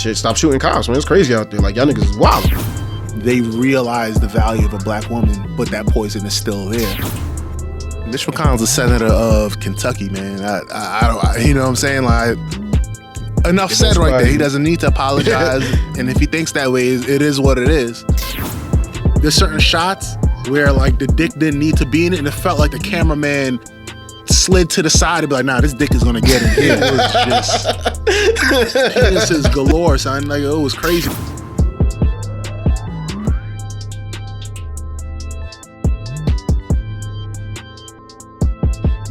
shit. Stop shooting cops, man. It's crazy out there. Like, y'all niggas is wild. They realize the value of a black woman, but that poison is still there. Mitch McConnell's a senator of Kentucky, man. I don't, you know what I'm saying? Like, enough said right there. He doesn't need to apologize. And if he thinks that way, it is what it is. There's certain shots where like the dick didn't need to be in it, and it felt like the cameraman slid to the side and be like, nah, this dick is gonna get in here. It was just penises galore, son. Like, it was crazy.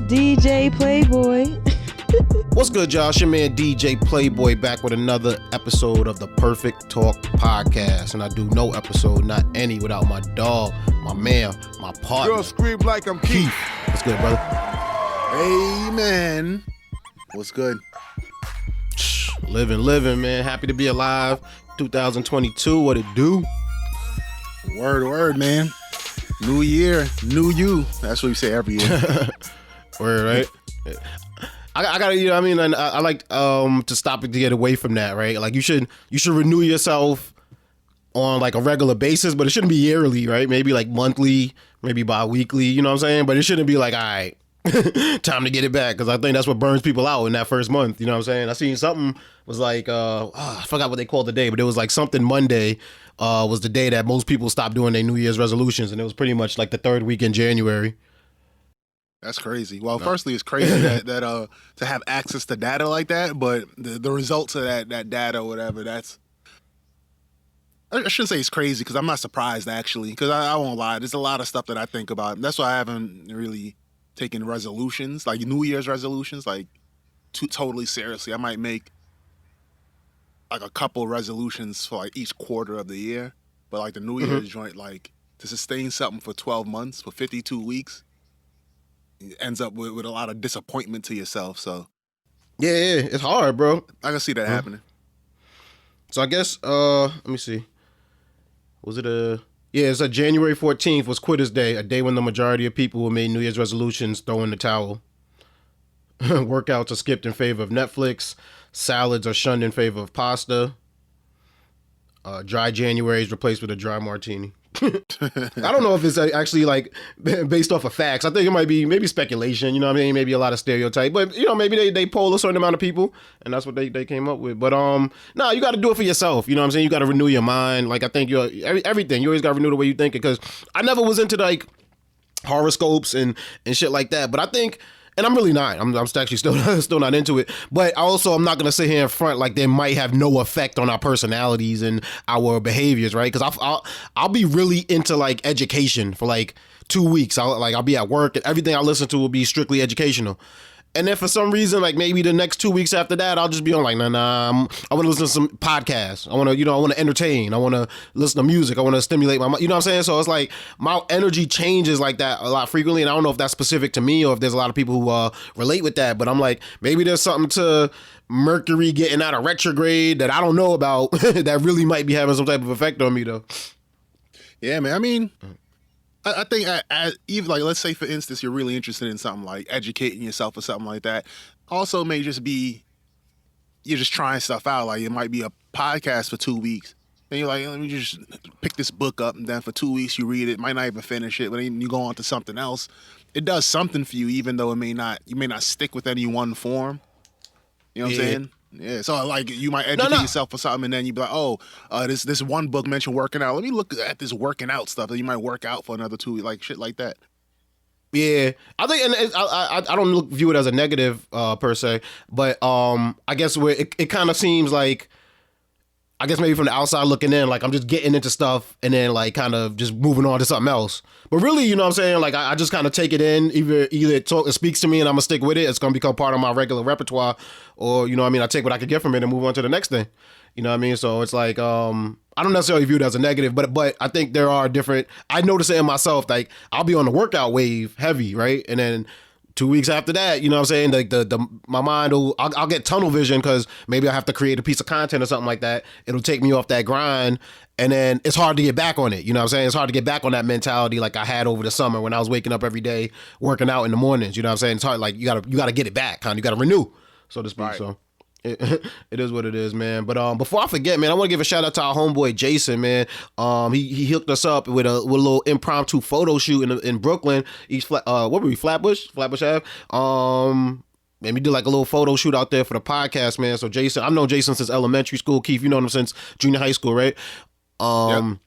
DJ Playboy. What's good, y'all? It's your man DJ Playboy back with another episode of the Perfect Talk Podcast. And I do no episode, not any, without my dog, my man, my partner. Girl, scream like I'm Keith. What's good, brother? Hey, man. What's good? Living, man. Happy to be alive. 2022, what it do? Word, man. New year, new you. That's what we say every year. Word, right? I gotta, you know what I mean? And I like to stop it to get away from that, right? Like, you should renew yourself on like a regular basis, but it shouldn't be yearly, right? Maybe like monthly, maybe bi-weekly, you know what I'm saying? But it shouldn't be like, all right, time to get it back, because I think that's what burns people out in that first month, you know what I'm saying? I seen something was like, I forgot what they called the day, but it was like something Monday was the day that most people stopped doing their New Year's resolutions, and it was pretty much like the third week in January. That's crazy. Well, firstly, it's crazy that to have access to data like that, but the results of that data or whatever, that's... I shouldn't say it's crazy, because I'm not surprised, actually, because I won't lie. There's a lot of stuff that I think about. That's why I haven't really taken resolutions, like New Year's resolutions, like totally seriously. I might make like a couple resolutions for like each quarter of the year, but like the New Year's joint, like to sustain something for 12 months, for 52 weeks, it ends up with a lot of disappointment to yourself. So yeah, it's hard, bro. I can see that happening. So I guess let me see. Was it it's a January 14th was Quitters Day, a day when the majority of people who made New Year's resolutions throw in the towel. Workouts are skipped in favor of Netflix. Salads are shunned in favor of pasta. Dry January is replaced with a dry martini. I don't know if it's actually like based off of facts. I think it might be maybe speculation, you know what I mean? Maybe a lot of stereotype, but you know, maybe they poll a certain amount of people and that's what they came up with. But no, you got to do it for yourself. You know what I'm saying? You got to renew your mind. Like, I think everything, you always got to renew the way you think it, because I never was into like horoscopes and shit like that. But I think, and I'm really not. I'm actually still not into it. But I'm not gonna sit here in front like they might have no effect on our personalities and our behaviors, right? Because I'll be really into like education for like 2 weeks. I'll be at work and everything I listen to will be strictly educational. And then for some reason, like maybe the next 2 weeks after that, I'll just be on like, nah, I want to listen to some podcasts. I want to entertain. I want to listen to music. I want to stimulate my mind. You know what I'm saying? So it's like my energy changes like that a lot frequently. And I don't know if that's specific to me or if there's a lot of people who relate with that. But I'm like, maybe there's something to Mercury getting out of retrograde that I don't know about that really might be having some type of effect on me, though. Yeah, man. I mean... I think even like, let's say for instance, you're really interested in something like educating yourself or something like that. Also may just be, you're just trying stuff out. Like, it might be a podcast for 2 weeks. And you're like, let me just pick this book up, and then for 2 weeks you read it, might not even finish it, but then you go on to something else. It does something for you, even though you may not stick with any one form. You know what I'm saying? Yeah, so like you might educate yourself for something, and then you be like, oh, this one book mentioned working out. Let me look at this working out stuff. That you might work out for another 2 weeks, like shit like that. Yeah, I think, and I don't view it as a negative per se, but I guess where it kind of seems like, I guess maybe from the outside looking in, like I'm just getting into stuff and then like kind of just moving on to something else. But really, you know what I'm saying? Like I just kind of take it in, either it speaks to me and I'm gonna stick with it. It's gonna become part of my regular repertoire, or you know what I mean, I take what I can get from it and move on to the next thing. You know what I mean? So it's like I don't necessarily view it as a negative, but I think there are different. I notice it in myself. Like I'll be on the workout wave heavy, right, and then 2 weeks after that, you know what I'm saying? Like my mind I'll get tunnel vision because maybe I have to create a piece of content or something like that. It'll take me off that grind, and then it's hard to get back on it. You know what I'm saying? It's hard to get back on that mentality like I had over the summer when I was waking up every day, working out in the mornings. You know what I'm saying? It's hard. Like you gotta get it back, kind of. You gotta renew, so to speak. Right. So It is what it is, man. But before I forget, man, I want to give a shout out to our homeboy Jason, man. He hooked us up with a little impromptu photo shoot in Brooklyn. What were we, Flatbush Ave. And we did like a little photo shoot out there for the podcast, man. So Jason, I've known Jason since elementary school. Keith, you know him since junior high school, right? Yep.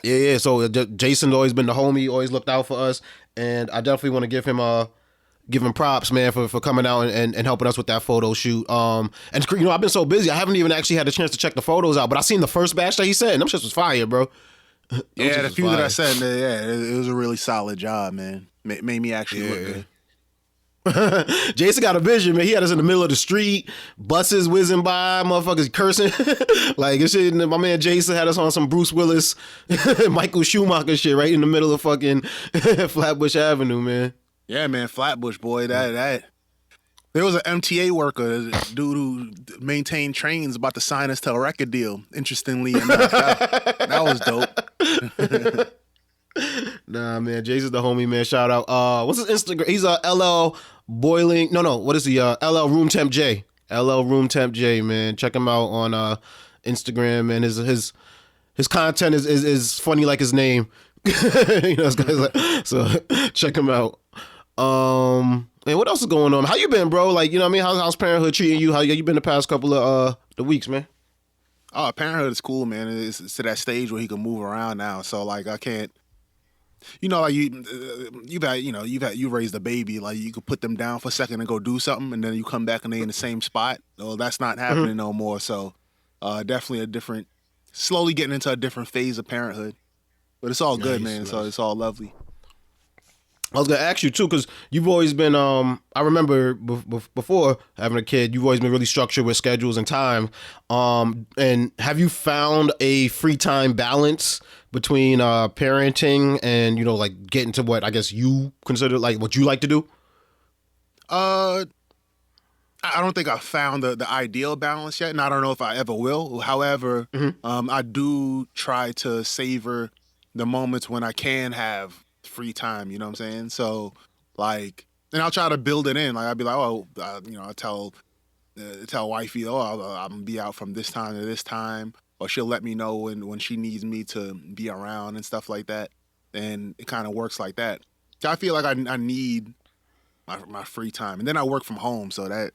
Yeah. So Jason's always been the homie, always looked out for us, and I definitely want to give him props, man, for coming out and helping us with that photo shoot. And I've been so busy, I haven't even actually had a chance to check the photos out. But I seen the first batch that he sent, and them shits was fire, bro. Yeah, the few that I sent, it was a really solid job, man. Made me actually look good. Jason got a vision, man. He had us in the middle of the street, buses whizzing by, motherfuckers cursing. Like, this shit, my man Jason had us on some Bruce Willis, Michael Schumacher shit right in the middle of fucking Flatbush Avenue, man. Yeah, man, Flatbush, boy, that. There was an MTA worker, dude who maintained trains, about to sign us to a record deal. Interestingly enough, that was dope. Nah, man, Jason's the homie, man. Shout out. What's his Instagram? He's LL Boiling. No. What is he? LL Room Temp J. LL Room Temp J, man. Check him out on Instagram, man. His content is funny like his name. This guy's like, so check him out. And what else is going on? How you been, bro? Like, you know what I mean? How's parenthood treating you? How you been the past couple of the weeks, man? Oh, parenthood is cool, man. It's to that stage where he can move around now. So like, I can't. Like you raised a baby, like you could put them down for a second and go do something, and then you come back and they in the same spot. Well, that's not happening no more. So definitely slowly getting into a different phase of parenthood. But it's all good, man. Nice. So it's all lovely. I was gonna ask you too, because you've always been. I remember before having a kid, you've always been really structured with schedules and time. And have you found a free time balance between parenting and like getting to what I guess you consider like what you like to do? I don't think I found the ideal balance yet, and I don't know if I ever will. However, I do try to savor the moments when I can have free time, you know what I'm saying? So like, and I'll try to build it in. Like I'll be like, I'll tell wifey, I'm gonna be out from this time to this time, or she'll let me know when she needs me to be around and stuff like that. And it kind of works like that. I feel like I need my free time, and then I work from home, so that,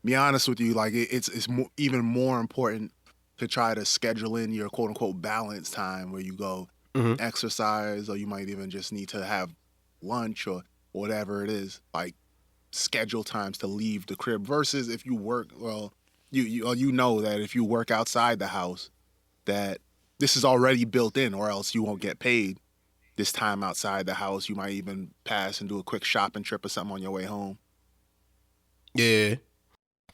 be honest with you, like it's even more important to try to schedule in your quote unquote balance time where you go exercise, or you might even just need to have lunch or whatever it is, like schedule times to leave the crib versus if you work, well, you know that if you work outside the house that this is already built in, or else you won't get paid this time outside the house. You might even pass and do a quick shopping trip or something on your way home. Yeah.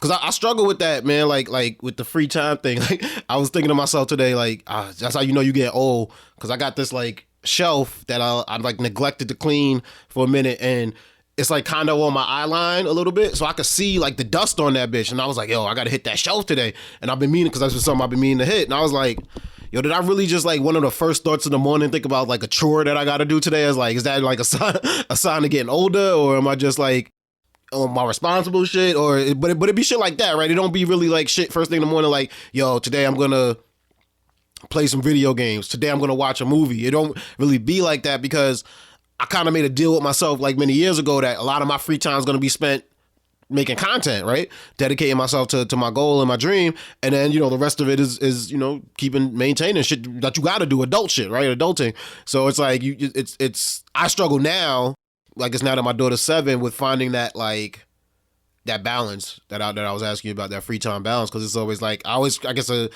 Cause I struggle with that, man. Like with the free time thing. Like I was thinking to myself today, like that's how you get old. Cause I got this like shelf that I like neglected to clean for a minute, and it's like kind of on my eye line a little bit, so I could see like the dust on that bitch. And I was like, yo, I gotta hit that shelf today. And I've been meaning, cause that's just something I've been meaning to hit. And I was like, yo, did I really just like one of the first thoughts in the morning think about like a chore that I gotta do today? Is that like a sign of getting older, or am I just like on my responsible shit? Or but it be shit like that, right? It don't be really like shit first thing in the morning, like, yo, today I'm gonna play some video games, today I'm gonna watch a movie. It don't really be like that, because I kind of made a deal with myself like many years ago that a lot of my free time is gonna be spent making content, right? Dedicating myself to my goal and my dream, and then the rest of it is maintaining shit that you got to do, adult shit, right? Adulting. So it's like it's I struggle now. Like it's now that my daughter's 7 with finding that like that balance that I was asking you about, that free time balance, because it's always like I guess you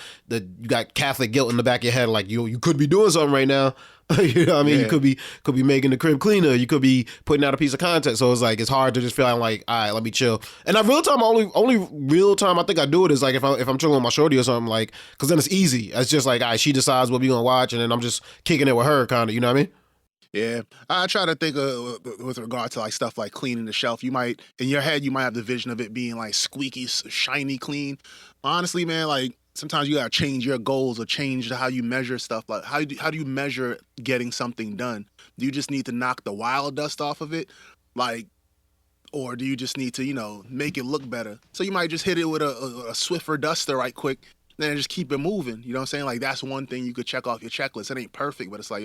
got Catholic guilt in the back of your head, like you could be doing something right now. You know what I mean? Yeah. You could be making the crib cleaner. You could be putting out a piece of content. So it's like it's hard to just feel like, all right, let me chill. And only real time I think I do it is like if I'm chilling with my shorty or something, like, because then it's easy. It's just like, all right, she decides what we gonna watch, and then I'm just kicking it with her, kind of. You know what I mean? Yeah, I try to think with regard to like stuff like cleaning the shelf. You might, in your head, you might have the vision of it being like squeaky, shiny, clean. Honestly, man, like sometimes you gotta change your goals or change how you measure stuff. Like how do you measure getting something done? Do you just need to knock the wild dust off of it? Like, or do you just need to, make it look better? So you might just hit it with a Swiffer duster right quick, then just keep it moving. You know what I'm saying? Like, that's one thing you could check off your checklist. It ain't perfect, but it's like,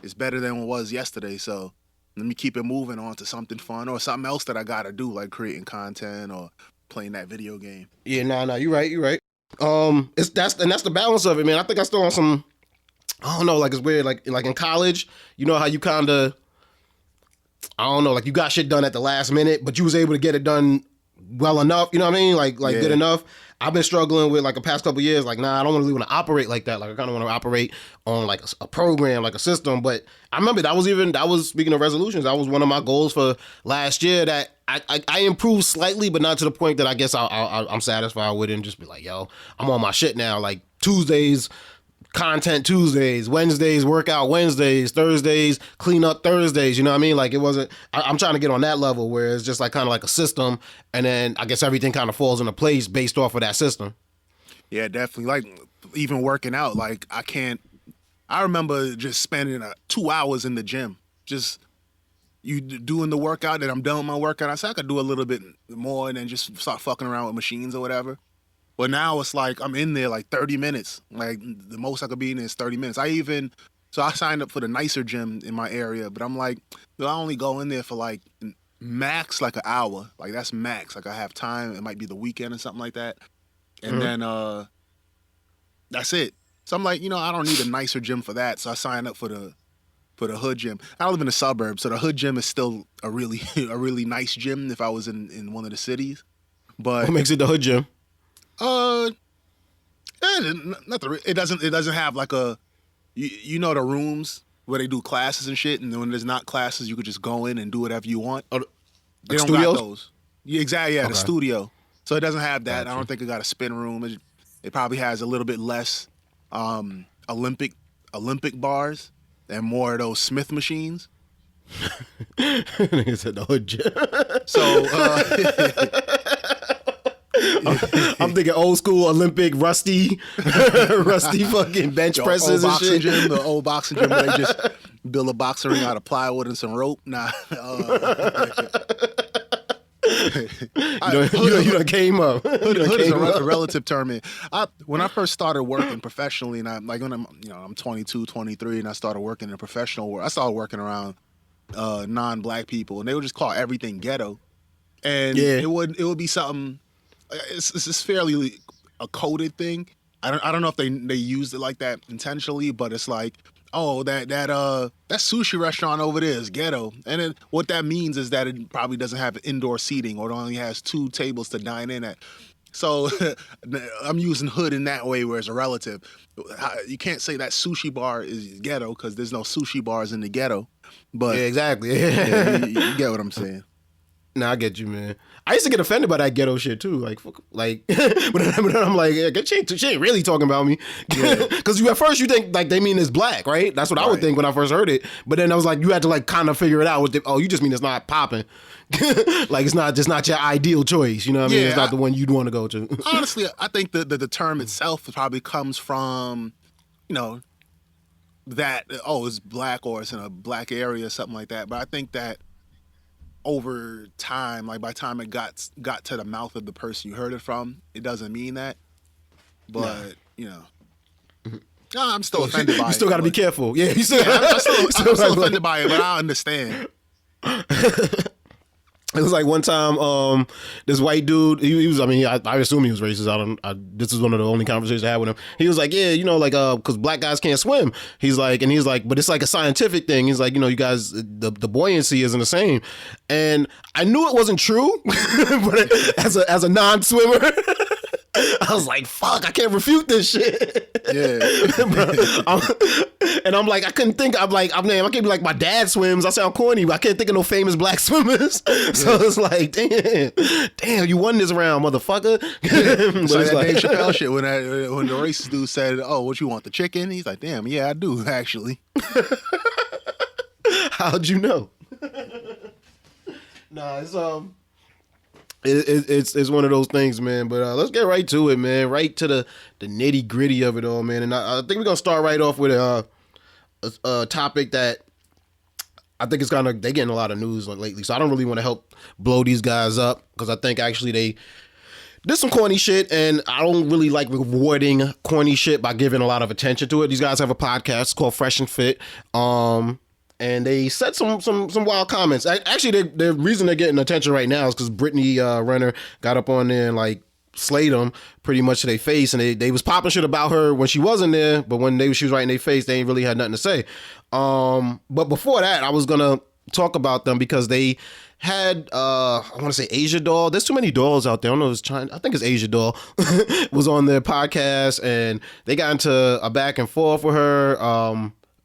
it's better than it was yesterday, so let me keep it moving on to something fun or something else that I gotta do, like creating content or playing that video game. Yeah, no, you're right. That's the balance of it, man. I think I still on some, I don't know, like it's weird, like in college, you know how you kind of, I don't know, like you got shit done at the last minute, but you was able to get it done well enough, you know what I mean? Like good enough. I've been struggling with like the past couple of years, like, nah, I don't really want to operate like that. Like I kind of want to operate on like a program, like a system. But I remember that was speaking of resolutions, that was one of my goals for last year that I improved slightly, but not to the point that I guess I'm satisfied with it and just be like, yo, I'm on my shit now. Like Tuesdays, content Tuesdays, Wednesdays, workout Wednesdays, Thursdays, clean up Thursdays, you know what I mean? Like it wasn't, I'm trying to get on that level where it's just like kind of like a system, and then I guess everything kind of falls into place based off of that system. Yeah, definitely. Like even working out, like I remember just spending 2 hours in the gym, just you doing the workout, and I'm done with my workout. I said I could do a little bit more and then just start fucking around with machines or whatever. But now it's like I'm in there like 30 minutes. Like the most I could be in there is 30 minutes. So I signed up for the nicer gym in my area, but I'm like, I only go in there for like max like an hour. Like that's max. Like I have time. It might be the weekend or something like that. And then that's it. So I'm like, I don't need a nicer gym for that. So I signed up for the hood gym. I live in the suburbs, so the hood gym is still a really nice gym if I was in one of the cities. But What makes it the hood gym? It doesn't have like the rooms where they do classes and shit, and when there's not classes, you could just go in and do whatever you want. Oh, they don't studios? got those. Yeah, exactly. Yeah, Okay. The studio. So it doesn't have that. Gotcha. I don't think it got a spin room. It probably has a little bit less Olympic bars and more of those Smith machines. Nigga said the hood gym. So I'm thinking old school Olympic rusty fucking bench presses and shit. The old boxing gym where they just build a boxing ring out of plywood and some rope. Nah. You done came up. Hood is a relative term. When I first started working professionally, and I'm 22, 23, and I started working in professional work. I started working around non-black people, and they would just call everything ghetto, and it would be something. It's fairly a coded thing. I don't know if they used it like that intentionally, but it's like, oh, that sushi restaurant over there is ghetto, and what that means is that it probably doesn't have indoor seating, or it only has 2 tables to dine in at. So I'm using hood in that way where it's a relative. You can't say that sushi bar is ghetto because there's no sushi bars in the ghetto. But yeah, exactly. you get what I'm saying. Nah, I get you, man. I used to get offended by that ghetto shit too. Like, but then I'm like, yeah, she ain't really talking about me. Because at first you think like they mean it's black, right? That's what I would think when I first heard it. But then I was like, you had to like kind of figure it out. You just mean it's not popping. Like it's not your ideal choice. You know what I mean? It's not the one you'd want to go to. Honestly, I think the term itself probably comes from, that it's black or it's in a black area or something like that. But I think that over time, like by the time it got to the mouth of the person you heard it from, it doesn't mean that. But I'm still offended by it. You still got to be careful. Yeah, I'm still offended by it, but I understand. It was like one time, this white dude, he was, I assume he was racist. This is one of the only conversations I had with him. He was like, yeah, cause black guys can't swim. He's like, but it's like a scientific thing. He's like, you guys, the buoyancy isn't the same. And I knew it wasn't true, but as a non-swimmer, I was like, fuck, I can't refute this shit. Yeah. And I'm like, I couldn't think, I can't be like, my dad swims. I sound corny, but I can't think of no famous black swimmers. So it's like, damn, you won this round, motherfucker. It's like that Dave Chappelle shit when the racist dude said, oh, what you want, the chicken? He's like, damn, yeah, I do, actually. How'd you know? Nah, it's one of those things, man. But let's get right to it, man. Right to the nitty gritty of it all, man. And I think we're gonna start right off with a topic that I think it's kind of they getting a lot of news lately, so I don't really want to help blow these guys up because I think actually they did some corny shit, and I don't really like rewarding corny shit by giving a lot of attention to it. These guys have a podcast called Fresh and Fit, and they said some wild comments. Actually, the reason they're getting attention right now is because Brittany Renner got up on there and like slayed them pretty much to their face, and they was popping shit about her when she wasn't there, but when she was right in their face, they ain't really had nothing to say. But before that, I was gonna talk about them because they had I want to say Asia Doll. There's too many dolls out there. I don't know if it's China. I think it's Asia Doll was on their podcast, and they got into a back and forth with her.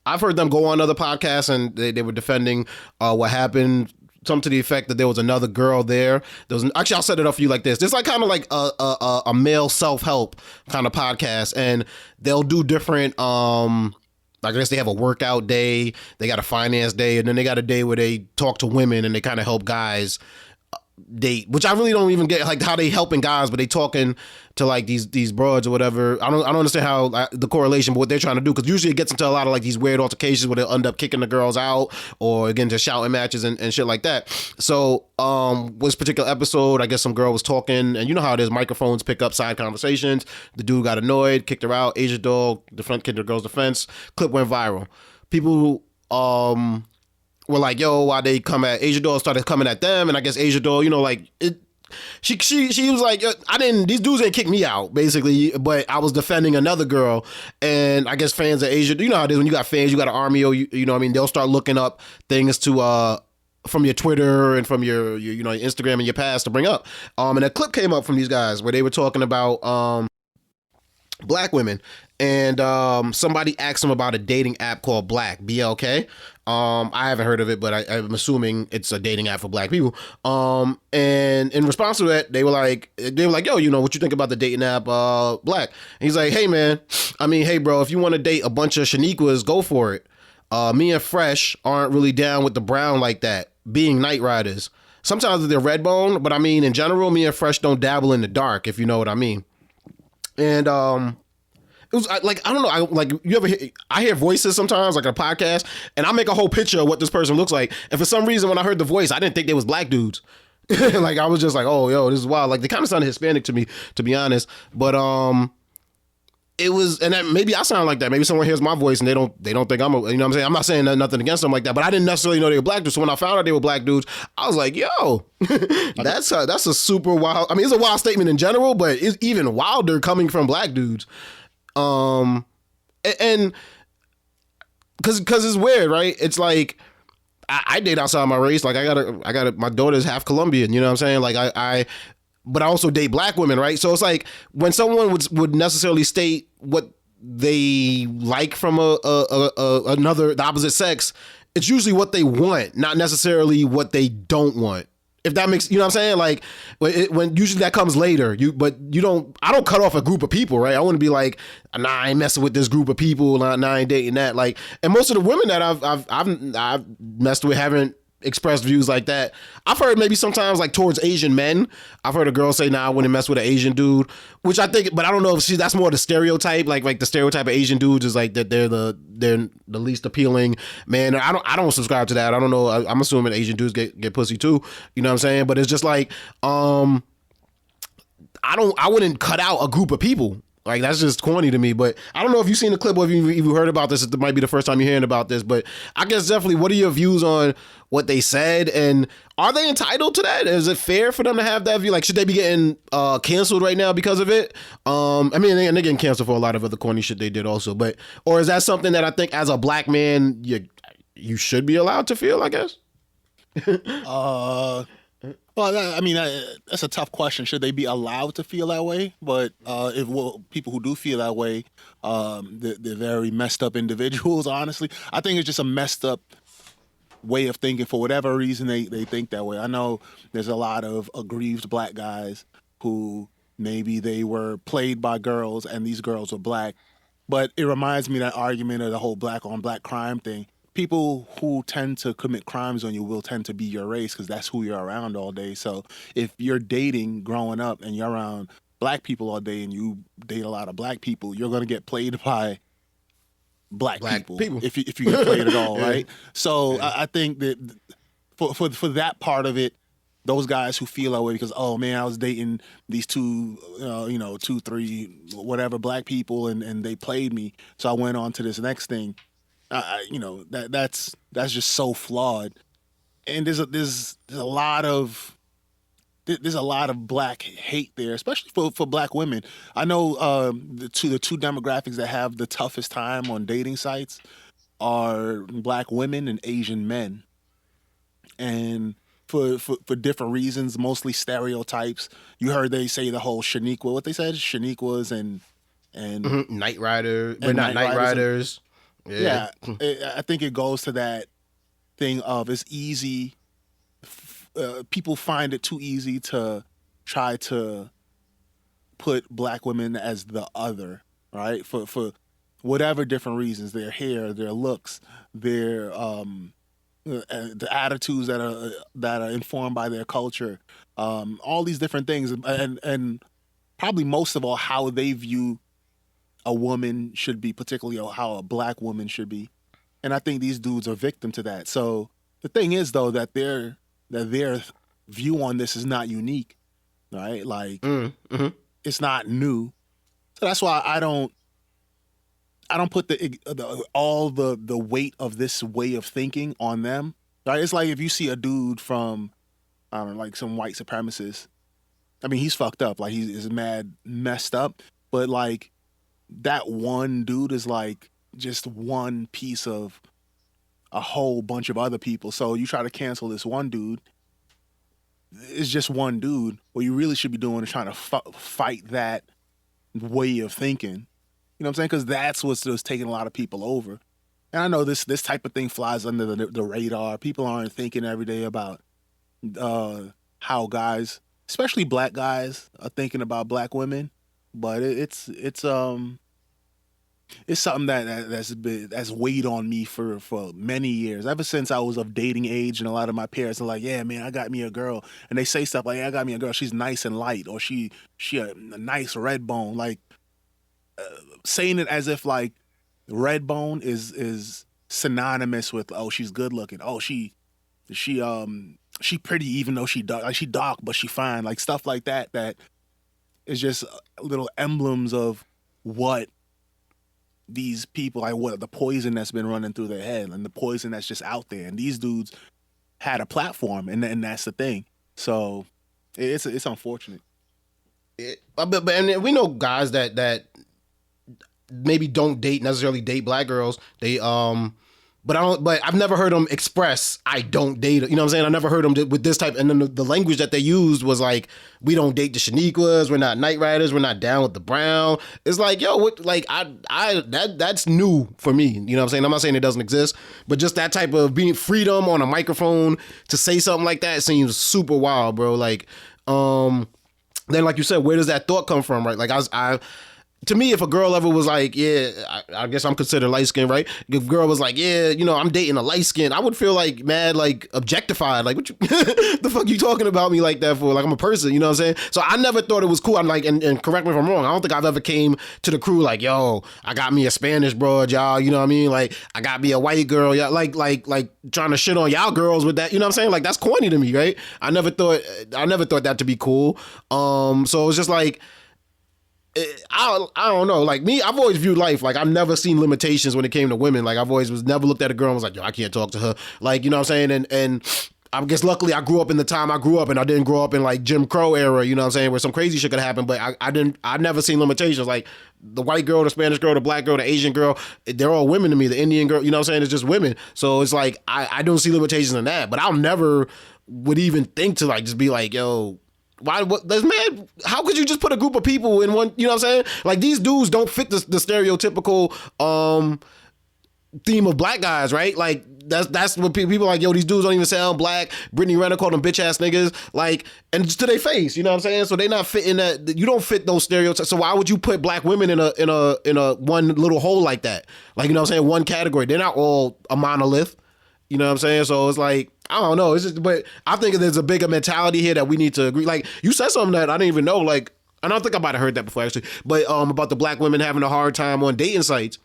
I've heard them go on other podcasts, and they were defending what happened. Something to the effect that there was another girl there. Actually, I'll set it up for you like this. This is like kind of like a male self-help kind of podcast, and they'll do different. I guess they have a workout day, they got a finance day, and then they got a day where they talk to women and they kind of help guys date, which I really don't even get, like how they helping guys, but they talking to like these broads or whatever. I don't understand how the correlation, but what they're trying to do, because usually it gets into a lot of like these weird altercations where they'll end up kicking the girls out or get into shouting matches and shit like that. So this particular episode, I guess some girl was talking, and you know how it is, microphones pick up side conversations. The dude got annoyed, kicked her out. Asia Dog, the front kicked the girl's defense. Clip went viral. People were like, yo, why they come at Asia Doll, started coming at them, and I guess Asia Doll, you know, like it. She was like, these dudes ain't kicked me out, basically, but I was defending another girl, and I guess fans of Asia, you know how it is when you got fans, you got an army, or you know what I mean, they'll start looking up things to from your Twitter and from your you know, your Instagram and your past to bring up. And a clip came up from these guys where they were talking about black women, and somebody asked them about a dating app called BLK. I haven't heard of it, but I'm assuming it's a dating app for black people. And in response to that, they were like, yo, you know, what you think about the dating app Black? And he's like, hey man, hey bro, if you want to date a bunch of Shaniquas, go for it. Me and Fresh aren't really down with the brown like that, being night riders. Sometimes they're red bone, but in general, me and Fresh don't dabble in the dark, if you know what I mean. And it was like, I don't know, I hear voices sometimes, like a podcast, and I make a whole picture of what this person looks like, and for some reason when I heard the voice, I didn't think they was black dudes. Like I was just like, oh yo, this is wild. Like they kind of sounded Hispanic to me, to be honest. But it was, and that, maybe I sound like that. Maybe someone hears my voice and they don't think I'm a, you know what I'm saying? I'm not saying nothing against them like that, but I didn't necessarily know they were black dudes. So when I found out they were black dudes, I was like, yo, that's a super wild. It's a wild statement in general, but it's even wilder coming from black dudes. And because it's weird, right? It's like I date outside my race. Like I got my daughter's half Colombian. You know what I'm saying? Like but I also date black women, right? So it's like when someone would necessarily state what they like from the opposite sex, it's usually what they want, not necessarily what they don't want. If that makes, you know what I'm saying? Like when usually that comes later, I don't cut off a group of people, right? I want to be like, nah, I ain't messing with this group of people. Nah, I ain't dating that. Like, and most of the women that I've messed with haven't expressed views like that. I've heard maybe sometimes like towards Asian men, I've heard a girl say, nah, I wouldn't mess with an Asian dude, which I think, but I don't know if that's more the stereotype, like the stereotype of Asian dudes is like that they're the least appealing man. I don't subscribe to that. I don't know. I'm assuming Asian dudes get pussy too. You know what I'm saying? But it's just like, I wouldn't cut out a group of people. Like, that's just corny to me. But I don't know if you've seen the clip or if you heard about this. It might be the first time you're hearing about this. But I guess definitely, what are your views on what they said? And are they entitled to that? Is it fair for them to have that view? Like, should they be getting canceled right now because of it? They're getting canceled for a lot of other corny shit they did also. But, or is that something that I think as a black man, you should be allowed to feel, I guess? Well, that's a tough question. Should they be allowed to feel that way? But people who do feel that way, they're very messed up individuals, honestly. I think it's just a messed up way of thinking for whatever reason they think that way. I know there's a lot of aggrieved black guys who maybe they were played by girls and these girls were black. But it reminds me of that argument of the whole black on black crime thing. People who tend to commit crimes on you will tend to be your race because that's who you're around all day. So if you're dating growing up and you're around black people all day and you date a lot of black people, you're going to get played by black Black people, people. if you can play it at all, Yeah. right? So I think that for that part of it, those guys who feel that way because, oh man, I was dating these two, 2, 3, whatever black people, and they played me, so I went on to this next thing. That's just so flawed, and there's a lot of black hate there, especially for black women. I know the two demographics that have the toughest time on dating sites are black women and Asian men, and for different reasons, mostly stereotypes. You heard they say the whole Shaniqua, what they said, Shaniquas and Night Rider. We're And not Night Night Riders. yeah. I think it goes to that thing of it's easy. People find it too easy to try to put black women as the other, right? For whatever different reasons, their hair, their looks, their the attitudes that are informed by their culture, all these different things, and probably most of all how they view a woman should be, particularly how a black woman should be. And I think these dudes are victim to that. So the thing is, though, that their view on this is not unique, right? Like it's not new. So that's why I don't put all the weight of this way of thinking on them. Right? It's like if you see a dude from, I don't know, like some white supremacist. I mean, he's fucked up. Like he is mad messed up. But like that one dude is like just one piece of a whole bunch of other people. So you try to cancel this one dude. It's just one dude. What you really should be doing is trying to fight that way of thinking. You know what I'm saying? Because that's what's just taking a lot of people over. And I know this type of thing flies under the radar. People aren't thinking every day about how guys, especially black guys, are thinking about black women. But it's something that's weighed on me for many years. Ever since I was of dating age, and a lot of my parents are like, "Yeah, man, I got me a girl," and they say stuff like, "Yeah, I got me a girl. She's nice and light," or she a nice red bone, like. Saying it as if like red bone is synonymous with, oh, she's good looking, oh, she pretty even though she dark, like she dark but she fine, like stuff like that is just little emblems of what these people, like what the poison that's been running through their head and the poison that's just out there. And these dudes had a platform, and that's the thing. So it's unfortunate. But and we know guys that maybe don't necessarily date black girls. They but I've never heard them express I don't date. You know what I'm saying? I never heard them with this type. And then the language that they used was like, we don't date the Shaniquas, we're not Night Riders, we're not down with the brown. It's like, yo, what? Like that's new for me. You know what I'm saying? I'm not saying it doesn't exist, but just that type of being freedom on a microphone to say something like that seems super wild, bro. Like, then like you said, where does that thought come from, right? Like to me, if a girl ever was like, yeah, I guess I'm considered light skinned, right? If a girl was like, yeah, I'm dating a light skin, I would feel like mad, like objectified. Like, what you, the fuck you talking about me like that for? Like, I'm a person, you know what I'm saying? So I never thought it was cool. I'm like, and correct me if I'm wrong, I don't think I've ever came to the crew like, yo, I got me a Spanish broad, y'all, you know what I mean? Like, I got me a white girl, y'all, like trying to shit on y'all girls with that, you know what I'm saying? Like, that's corny to me, right? I never thought that to be cool. So it was just like, I don't know. Like me, I've always viewed life like I've never seen limitations when it came to women. Like I've always never looked at a girl and was like, yo, I can't talk to her. Like, you know what I'm saying? And I guess luckily I grew up in the time I grew up, and I didn't grow up in like Jim Crow era, you know what I'm saying, where some crazy shit could happen. But I've never seen limitations. Like the white girl, the Spanish girl, the black girl, the Asian girl, they're all women to me. The Indian girl, you know what I'm saying? It's just women. So it's like I don't see limitations in that. But I'll never would even think to like just be like, yo, how could you just put a group of people in one, you know what I'm saying? Like these dudes don't fit the stereotypical theme of black guys, right? Like that's what people are like, yo, these dudes don't even sound black. Brittany Renner called them bitch ass niggas, like, and just to their face, you know what I'm saying? So they not fitting that. You don't fit those stereotypes. So why would you put black women in a one little hole like that? Like, you know what I'm saying? One category. They're not all a monolith. You know what I'm saying? So it's like, I don't know. It's just, but I think there's a bigger mentality here that we need to agree. Like you said something that I didn't even know. Like, and I don't think I might have heard that before actually. But about the black women having a hard time on dating sites.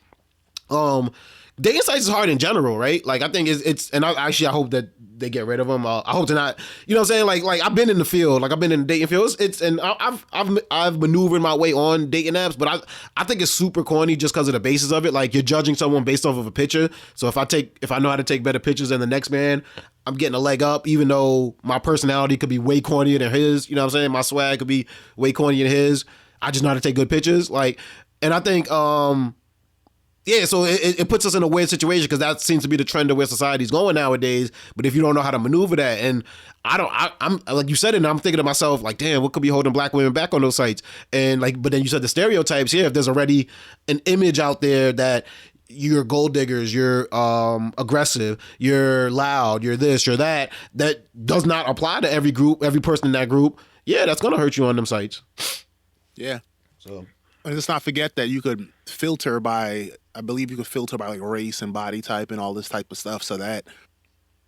Dating sites is hard in general, right? Like I think it's and I hope that they get rid of them. I hope to not, you know what I'm saying? Like I've been in the field, like I've been in the dating field. And I've maneuvered my way on dating apps, but I think it's super corny just because of the basis of it. Like you're judging someone based off of a picture. So if I know how to take better pictures than the next man, I'm getting a leg up, even though my personality could be way cornier than his. You know what I'm saying? My swag could be way cornier than his. I just know how to take good pictures. Like, and I think yeah, so it puts us in a weird situation because that seems to be the trend of where society's going nowadays. But if you don't know how to maneuver that, and I'm like you said it, and I'm thinking to myself like, damn, what could be holding black women back on those sites? And like, but then you said the stereotypes. Yeah, if there's already an image out there that you're gold diggers, you're aggressive, you're loud, you're this, you're that does not apply to every group, every person in that group. Yeah, that's gonna hurt you on them sites. Yeah. So. And let's not forget that you could filter by, I believe you could filter by like race and body type and all this type of stuff, so that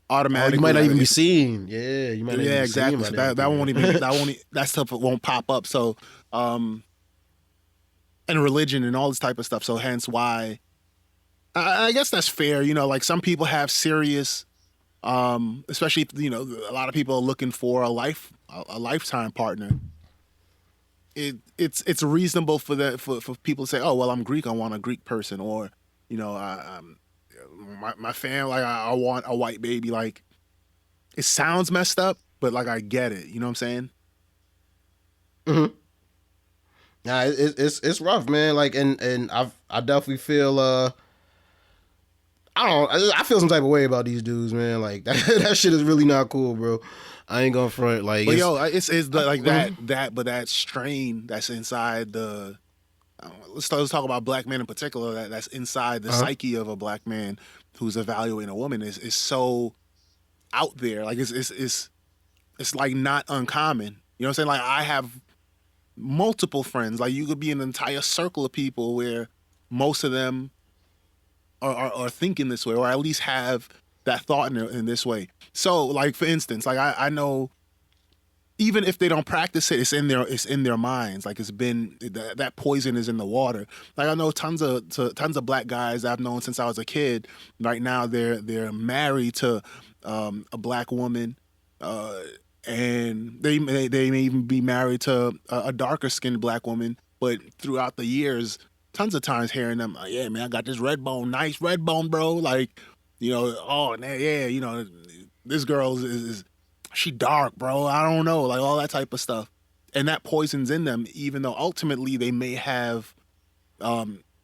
automatically you might not even be seen. Yeah, you might not even be exactly. seen. So that won't even that stuff won't pop up. So, and religion and all this type of stuff. So hence why, I guess that's fair. You know, like some people have serious, especially if, you know, a lot of people are looking for a lifetime partner. It's reasonable for people to say, oh well, I'm Greek, I want a Greek person, or you know, my family, like I want a white baby. Like it sounds messed up, but like I get it. You know what I'm saying? Mm-hmm. Nah, it's rough, man. Like and I definitely feel I feel some type of way about these dudes, man. Like that shit is really not cool, bro. I ain't gonna front. Like, but it's like but that strain that's inside the. Let's talk about black men in particular. That's inside the psyche of a black man who's evaluating a woman is so out there. Like it's like not uncommon. You know what I'm saying? Like I have multiple friends. Like you could be an entire circle of people where most of them are thinking this way, or at least have that thought in this way. So, like for instance, like I know, even if they don't practice it, it's in their minds. Like it's been that poison is in the water. Like I know tons of black guys I've known since I was a kid. Right now, they're married to a black woman, and they may even be married to a darker skinned black woman. But throughout the years, tons of times hearing them, like, yeah, man, I got this red bone, nice red bone, bro. Like, you know, oh, yeah, you know, this girl is she dark, bro. I don't know, like all that type of stuff. And that poison's in them, even though ultimately they may have,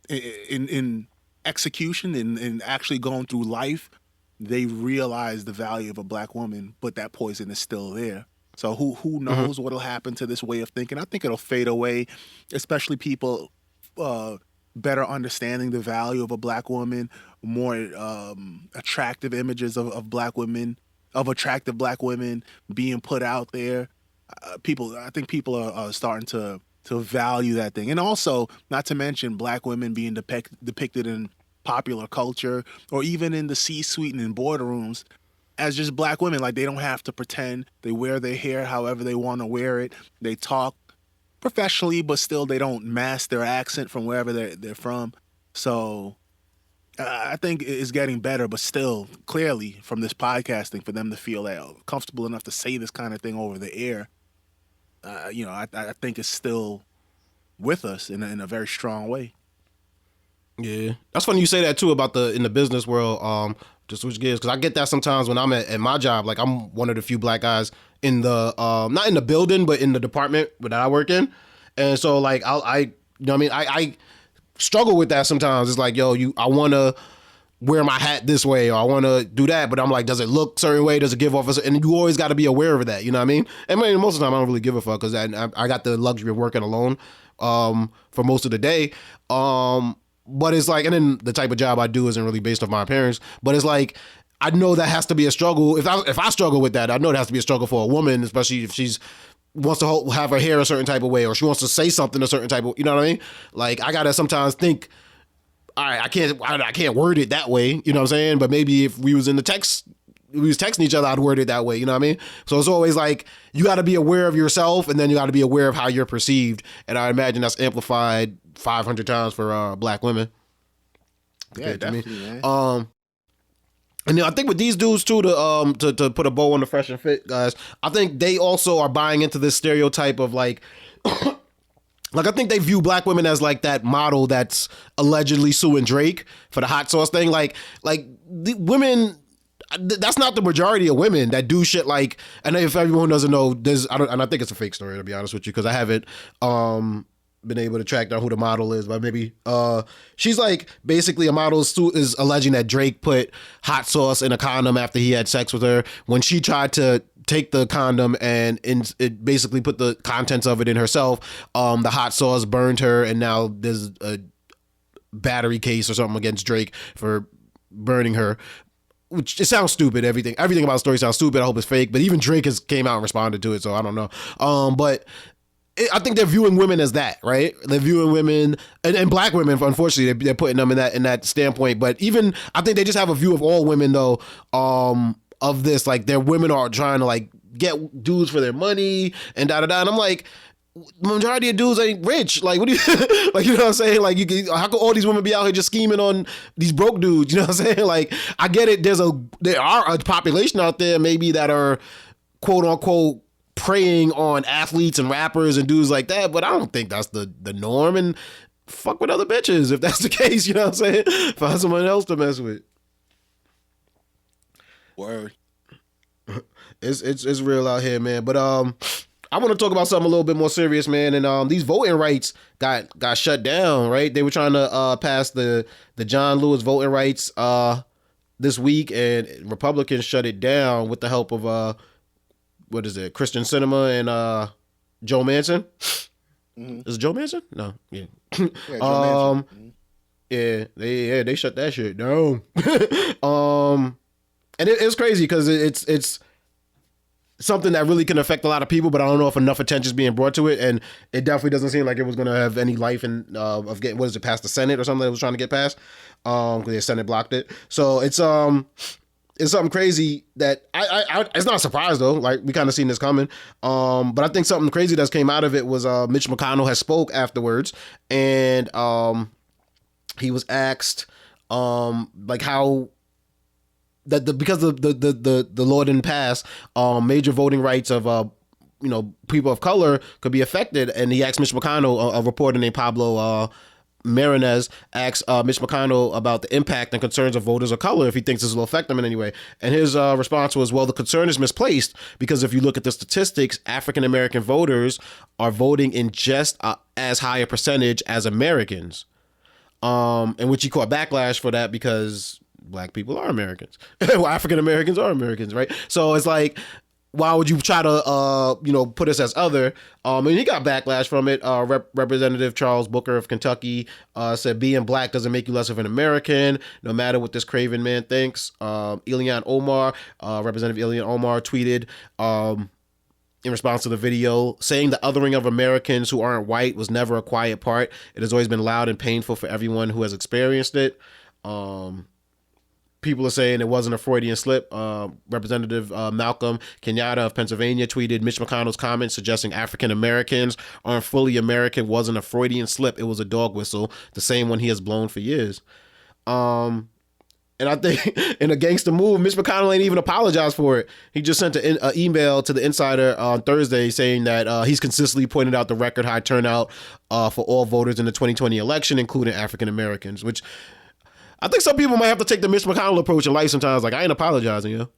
in execution and actually going through life, they realize the value of a black woman, but that poison is still there. So who knows what'll happen to this way of thinking? I think it'll fade away, especially people better understanding the value of a black woman, more attractive images of black women, of attractive black women being put out there. I think people are starting to value that thing. And also, not to mention black women being depicted in popular culture or even in the C-suite and in boardrooms as just black women. Like they don't have to pretend. They wear their hair however they want to wear it. They talk professionally, but still they don't mask their accent from wherever they're from. So I think it's getting better, but still, clearly, from this podcasting, for them to feel comfortable enough to say this kind of thing over the air, you know, I think it's still with us in a very strong way. Yeah, that's funny you say that too about in the business world. To switch gears, because I get that sometimes when I'm at my job. Like I'm one of the few black guys in the not in the building, but in the department that I work in, and so like I you know what I mean, I struggle with that sometimes. It's like, yo, I want to wear my hat this way, or I want to do that, but I'm like, does it look a certain way? Does it give off and you always got to be aware of that. You know what I mean? And most of the time I don't really give a fuck because I got the luxury of working alone for most of the day. But it's like, and then the type of job I do isn't really based off my appearance, but it's like, I know that has to be a struggle. If I struggle with that, I know it has to be a struggle for a woman, especially if she's wants to have her hair a certain type of way, or she wants to say something a certain type of, you know what I mean? Like I gotta sometimes think, all right, I can't word it that way, you know what I'm saying? But maybe if we was texting each other, I'd word it that way, you know what I mean? So it's always like, you gotta be aware of yourself, and then you gotta be aware of how you're perceived. And I imagine that's amplified 500 times for black women. Yeah, compared to me. definitely, man. And then I think with these dudes too, to put a bow on the Fresh and Fit guys, I think they also are buying into this stereotype of like, like I think they view black women as like that model that's allegedly suing Drake for the hot sauce thing. Like the women. That's not the majority of women that do shit like. And if everyone doesn't know, and I think it's a fake story to be honest with you because I haven't been able to track down who the model is, but maybe she's like basically a model is alleging that Drake put hot sauce in a condom after he had sex with her when she tried to take the condom and it basically put the contents of it in herself. The hot sauce burned her, and now there's a battery case or something against Drake for burning her. Which it sounds stupid. Everything about the story sounds stupid. I hope it's fake. But even Drake has came out and responded to it, so I don't know. But I think they're viewing women as that, right? They're viewing women and black women. Unfortunately, they're putting them in that standpoint. But even I think they just have a view of all women though. Of this, like their women are trying to like get dudes for their money and da da da. And I'm like, majority of dudes ain't rich. Like, what do you like? You know what I'm saying? Like, how could all these women be out here just scheming on these broke dudes? You know what I'm saying? Like, I get it. There are a population out there maybe that are quote unquote preying on athletes and rappers and dudes like that, but I don't think that's the norm. And fuck with other bitches if that's the case. You know what I'm saying? Find someone else to mess with. Word. It's real out here, man. But I want to talk about something a little bit more serious, man. And these voting rights got shut down, right? They were trying to pass the John Lewis voting rights this week, and Republicans shut it down with the help of what is it, Christian Cinema and Joe Manchin. Mm-hmm. Is it Joe Manchin? No, yeah. Yeah, Joe Manchin. Yeah, they shut that shit down. And it's crazy because it's something that really can affect a lot of people, but I don't know if enough attention is being brought to it, and it definitely doesn't seem like it was going to have any life in of getting, what is it, past the Senate or something that was trying to get passed, because the Senate blocked it. So it's something crazy that I it's not a surprise though. Like we kind of seen this coming, but I think something crazy that's came out of it was Mitch McConnell has spoke afterwards, and he was asked like how. Because the law didn't pass, major voting rights of people of color could be affected, and he asked Mitch McConnell, a reporter named Pablo Marinez asked Mitch McConnell about the impact and concerns of voters of color if he thinks this will affect them in any way, and his response was, well, the concern is misplaced because if you look at the statistics, African American voters are voting in just as high a percentage as Americans, and which he caught backlash for that because Black people are Americans. Well, African Americans are Americans, right? So it's like, why would you try to, put us as other? And he got backlash from it. Representative Charles Booker of Kentucky said, being Black doesn't make you less of an American, no matter what this craven man thinks. Representative Ilhan Omar tweeted in response to the video, saying the othering of Americans who aren't white was never a quiet part. It has always been loud and painful for everyone who has experienced it. People are saying it wasn't a Freudian slip. Representative Malcolm Kenyatta of Pennsylvania tweeted, Mitch McConnell's comments suggesting African Americans aren't fully American wasn't a Freudian slip. It was a dog whistle, the same one he has blown for years. And I think in a gangster move, Mitch McConnell ain't even apologized for it. He just sent an email to the Insider on Thursday saying that he's consistently pointed out the record high turnout for all voters in the 2020 election, including African Americans, which I think some people might have to take the Mitch McConnell approach in life sometimes. Like, I ain't apologizing, yo.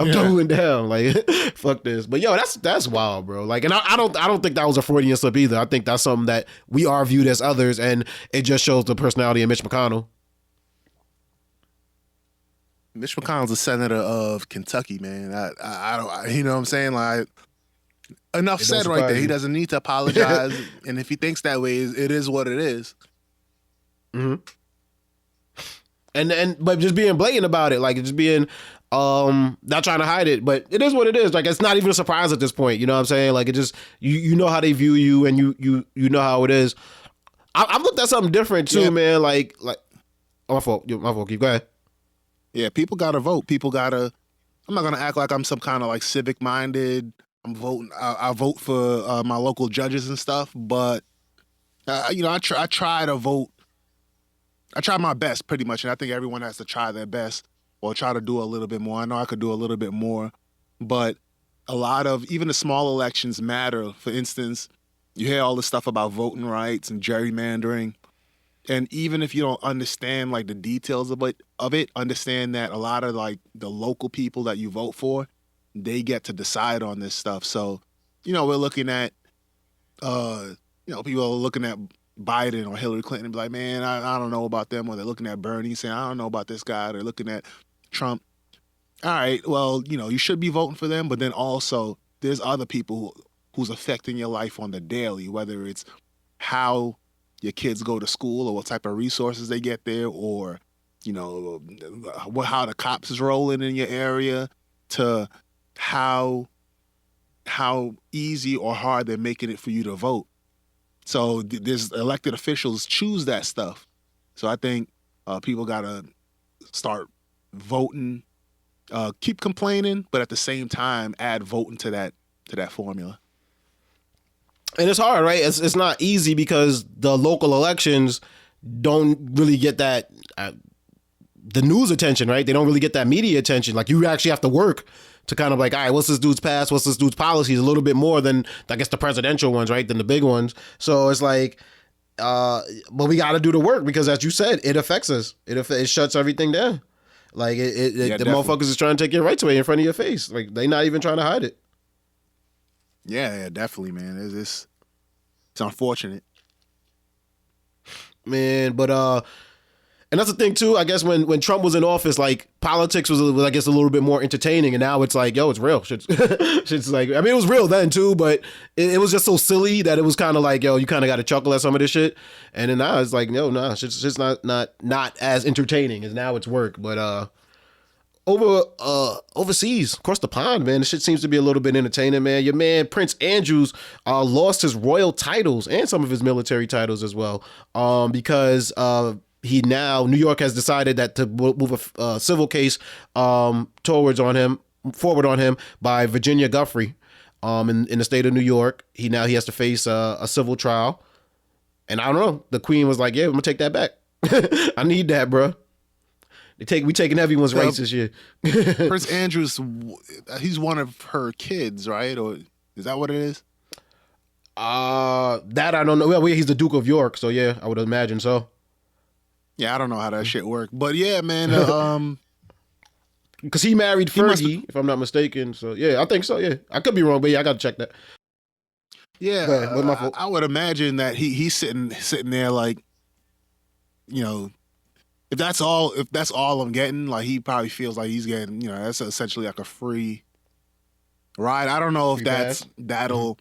I'm doubling down. Like, fuck this. But yo, that's wild, bro. Like, and I don't think that was a Freudian slip either. I think that's something that we are viewed as others, and it just shows the personality of Mitch McConnell. Mitch McConnell's a senator of Kentucky, man. I don't, you know what I'm saying? Like, enough said right there. He doesn't need to apologize, and if he thinks that way, it is what it is. Mm-hmm. But just being blatant about it, like just being not trying to hide it, but it is what it is. Like, it's not even a surprise at this point. You know what I'm saying? Like, it just you know how they view you, and you know how it is. I've looked at something different too, man. Like my fault. Keep go ahead. Yeah, people gotta vote. People gotta. I'm not gonna act like I'm some kind of like civic minded. I'm voting. I vote for my local judges and stuff, but I try to vote I try my best pretty much, and I think everyone has to try their best or try to do a little bit more. I know I could do a little bit more, but a lot of even the small elections matter. For instance, you hear all this stuff about voting rights and gerrymandering, and even if you don't understand like the details of it, understand that a lot of like the local people that you vote for, they get to decide on this stuff. So, we're looking at, people are looking at Biden or Hillary Clinton and be like, man, I don't know about them. Or they're looking at Bernie saying, I don't know about this guy. They're looking at Trump. All right, well, you should be voting for them, but then also there's other people who's affecting your life on the daily, whether it's how your kids go to school or what type of resources they get there, or, how the cops is rolling in your area, to how easy or hard they're making it for you to vote. So there's elected officials choose that stuff. So I think people got to start voting, keep complaining, but at the same time add voting to that formula. And it's hard, right? It's not easy because the local elections don't really get that the news attention, right? They don't really get that media attention. Like, you actually have to work to kind of like, all right, what's this dude's past? What's this dude's policies? A little bit more than, I guess, the presidential ones, right? Than the big ones. So it's like, but we got to do the work because, as you said, it affects us. It shuts everything down. Like, the motherfuckers is trying to take your rights away in front of your face. Like, they not even trying to hide it. Yeah, definitely, man. It's unfortunate. Man, but and that's the thing too. I guess when Trump was in office, like, politics was I guess a little bit more entertaining, and now it's like, yo, it's real. Shit's like, I mean, it was real then too, but it was just so silly that it was kind of like, yo, you kind of got to chuckle at some of this shit, and then now it's like, no, nah, shit's not as entertaining as now it's work, but overseas, across the pond, man, the shit seems to be a little bit entertaining, man. Your man Prince Andrews lost his royal titles and some of his military titles as well, because New York has decided that to move a civil case forward on him by Virginia Giuffre in the state of New York. He has to face a civil trial, and I don't know. The Queen was like, "Yeah, I'm gonna take that back. I need that, bro." We taking everyone's rights this year. Prince Andrews, he's one of her kids, right? Or is that what it is? That I don't know. Well, he's the Duke of York, so yeah, I would imagine so. Yeah, I don't know how that shit worked, but yeah, man. Because he married Fergie, if I'm not mistaken. So yeah, I think so. Yeah, I could be wrong, but yeah, I got to check that. Yeah, I would imagine that he's sitting there like, if that's all I'm getting, like, he probably feels like he's getting, that's essentially like a free ride. I don't know if that'll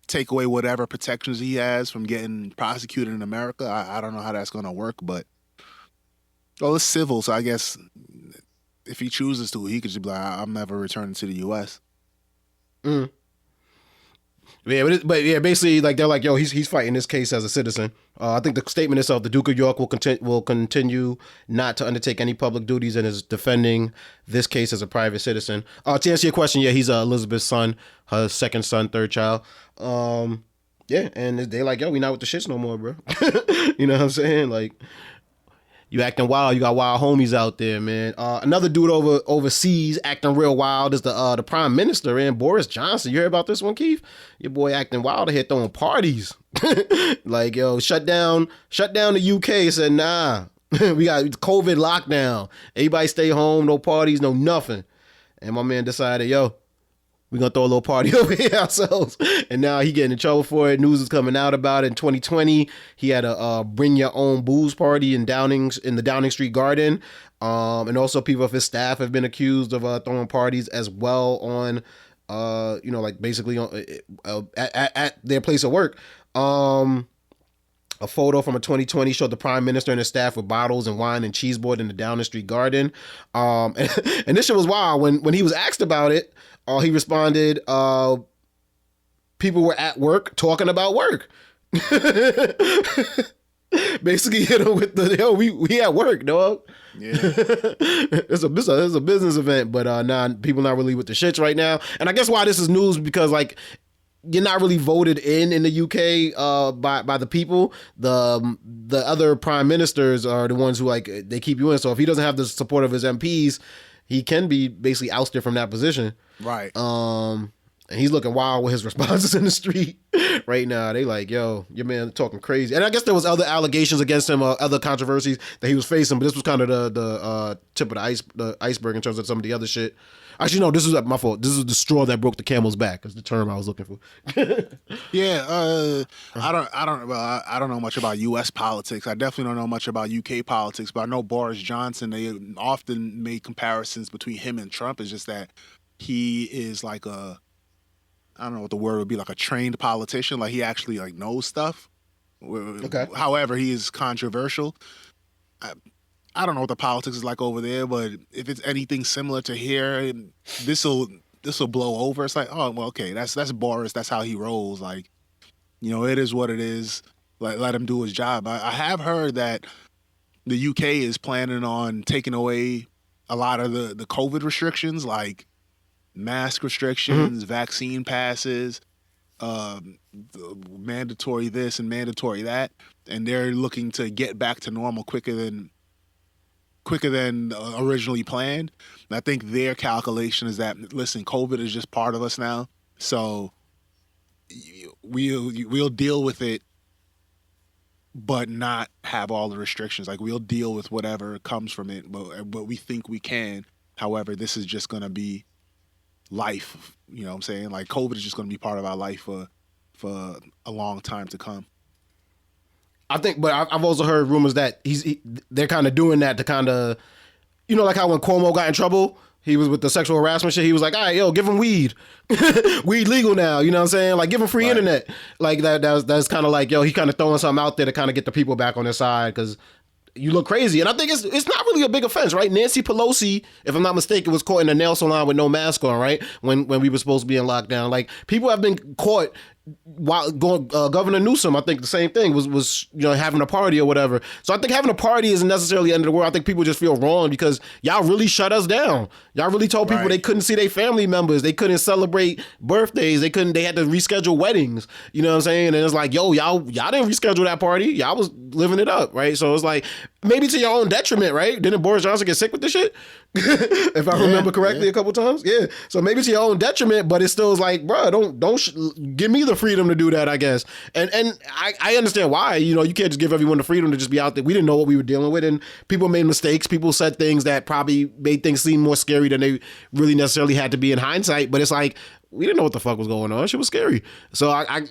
take away whatever protections he has from getting prosecuted in America. I don't know how that's going to work, but it's civil, so I guess if he chooses to, he could just be like, I'm never returning to the U.S. Mm. Yeah, but yeah, basically, like, they're like, yo, he's fighting this case as a citizen. I think the statement itself, the Duke of York will continue not to undertake any public duties and is defending this case as a private citizen. To answer your question, yeah, he's Elizabeth's son, her second son, third child. Yeah, and they're like, yo, we not with the shits no more, bro. You know what I'm saying? Like, you acting wild. You got wild homies out there, man. Another dude overseas acting real wild is the Prime Minister, man, Boris Johnson. You heard about this one, Keith? Your boy acting wild here, throwing parties. Like, yo, shut down the UK. Said, nah, we got COVID lockdown. Everybody stay home. No parties, no nothing. And my man decided, yo, we're going to throw a little party over here ourselves. And now he getting in trouble for it. News is coming out about it. In 2020, he had a bring your own booze party in the Downing Street Garden. And also people of his staff have been accused of throwing parties as well on, like, basically at their place of work. A photo from a 2020 showed the Prime Minister and his staff with bottles and wine and cheese board in the Downing Street Garden. And this shit was wild. When he was asked about it, he responded, people were at work talking about work. Basically hit him with we at work, dog. Yeah. It's a business event, but people not really with the shits right now. And I guess why this is news, because, like, you're not really voted in the UK by the people. The other prime ministers are the ones who like they keep you in. So if he doesn't have the support of his MPs, he can be basically ousted from that position. Right. And he's looking wild with his responses in the street right now. They like, yo, your man talking crazy. And I guess there was other allegations against him, other controversies that he was facing, but this was kind of the tip of the iceberg in terms of some of the other shit. Actually, no, this is my fault. This is the straw that broke the camel's back. Is the term I was looking for. Yeah, I don't know much about U.S. politics. I definitely don't know much about UK politics, but I know Boris Johnson. They often made comparisons between him and Trump. It's just that he is like I don't know what the word would be, like a trained politician. Like he actually like knows stuff. Okay. However, he is controversial. I don't know what the politics is like over there, but if it's anything similar to here, this will blow over. It's like, oh well, okay, that's Boris. That's how he rolls. Like, you know, it is what it is. Let him do his job. I have heard that the UK is planning on taking away a lot of the COVID restrictions, like mask restrictions, vaccine passes, mandatory this and mandatory that, and they're looking to get back to normal quicker than originally planned. And I think their calculation is that, listen, COVID is just part of us now, so we'll deal with it, but not have all the restrictions. Like we'll deal with whatever comes from it, but we think we can. However, this is just going to be life. You know what I'm saying? Like COVID is just going to be part of our life for a long time to come. I think, but I've also heard rumors that they're kind of doing that to kind of, you know, like how when Cuomo got in trouble, he was with the sexual harassment shit. He was like, all right, yo, give him weed. Weed legal now. You know what I'm saying? Like, give him free internet. Like that's kind of like, yo, he kind of throwing something out there to kind of get the people back on their side because you look crazy. And I think it's not really a big offense, right? Nancy Pelosi, if I'm not mistaken, was caught in a nail salon with no mask on, right? When we were supposed to be in lockdown. Like, people have been caught while going, Governor Newsom, I think the same thing was having a party or whatever. So I think having a party isn't necessarily the end of the world. I think people just feel wrong because y'all really shut us down. Y'all really told people they couldn't see their family members, they couldn't celebrate birthdays, they had to reschedule weddings. You know what I'm saying? And it's like, yo, y'all didn't reschedule that party. Y'all was living it up, right? So it's like maybe to your own detriment, right? Didn't Boris Johnson get sick with this shit? If I remember correctly, a couple times, yeah. So maybe to your own detriment, but it still is like, bro, don't give me the freedom to do that, I guess. And I understand why. You know, you can't just give everyone the freedom to just be out there. We didn't know what we were dealing with, and people made mistakes. People said things that probably made things seem more scary than they really necessarily had to be in hindsight. But it's like we didn't know what the fuck was going on. Shit was scary. So I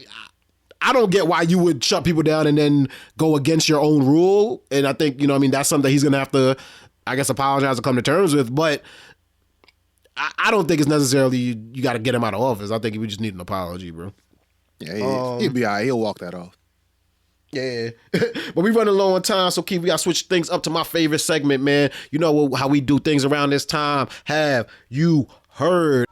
don't get why you would shut people down and then go against your own rule. And I think, that's something that he's going to have to, I guess, apologize or come to terms with. But I don't think it's necessarily you got to get him out of office. I think we just need an apology, bro. Yeah, he'll be all right. He'll walk that off. Yeah. But we running low on time, so Keith, we got to switch things up to my favorite segment, man. You know how we do things around this time. Have you heard?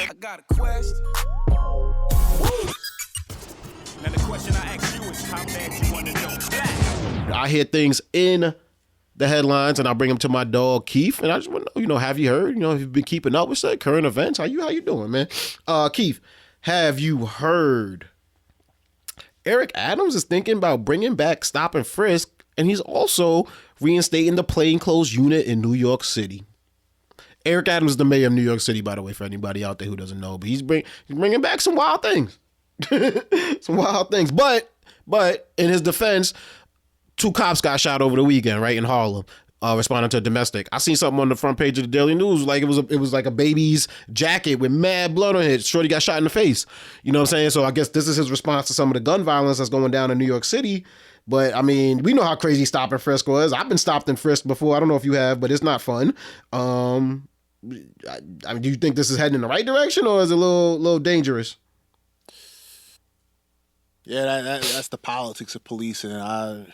I got a question. Now the question I ask you is how bad you want to know. I hear things in the headlines and I bring them to my dog Keith, and I just want to know, have you heard? Have you been keeping up with that current events? How you doing, man? Keith, have you heard? Eric Adams is thinking about bringing back stop and frisk, and he's also reinstating the plainclothes unit in New York City. Eric Adams is the mayor of New York City, by the way, for anybody out there who doesn't know. But he's bringing back some wild things. Some wild things. But in his defense, 2 cops got shot over the weekend, right, in Harlem, responding to a domestic. I seen something on the front page of the Daily News, like it was like a baby's jacket with mad blood on it. Shorty got shot in the face. You know what I'm saying? So I guess this is his response to some of the gun violence that's going down in New York City. But, I mean, we know how crazy stop and frisk was. I've been stopped and frisked before. I don't know if you have, but it's not fun. I mean, do you think this is heading in the right direction, or is it a little dangerous? Yeah, that's the politics of policing. I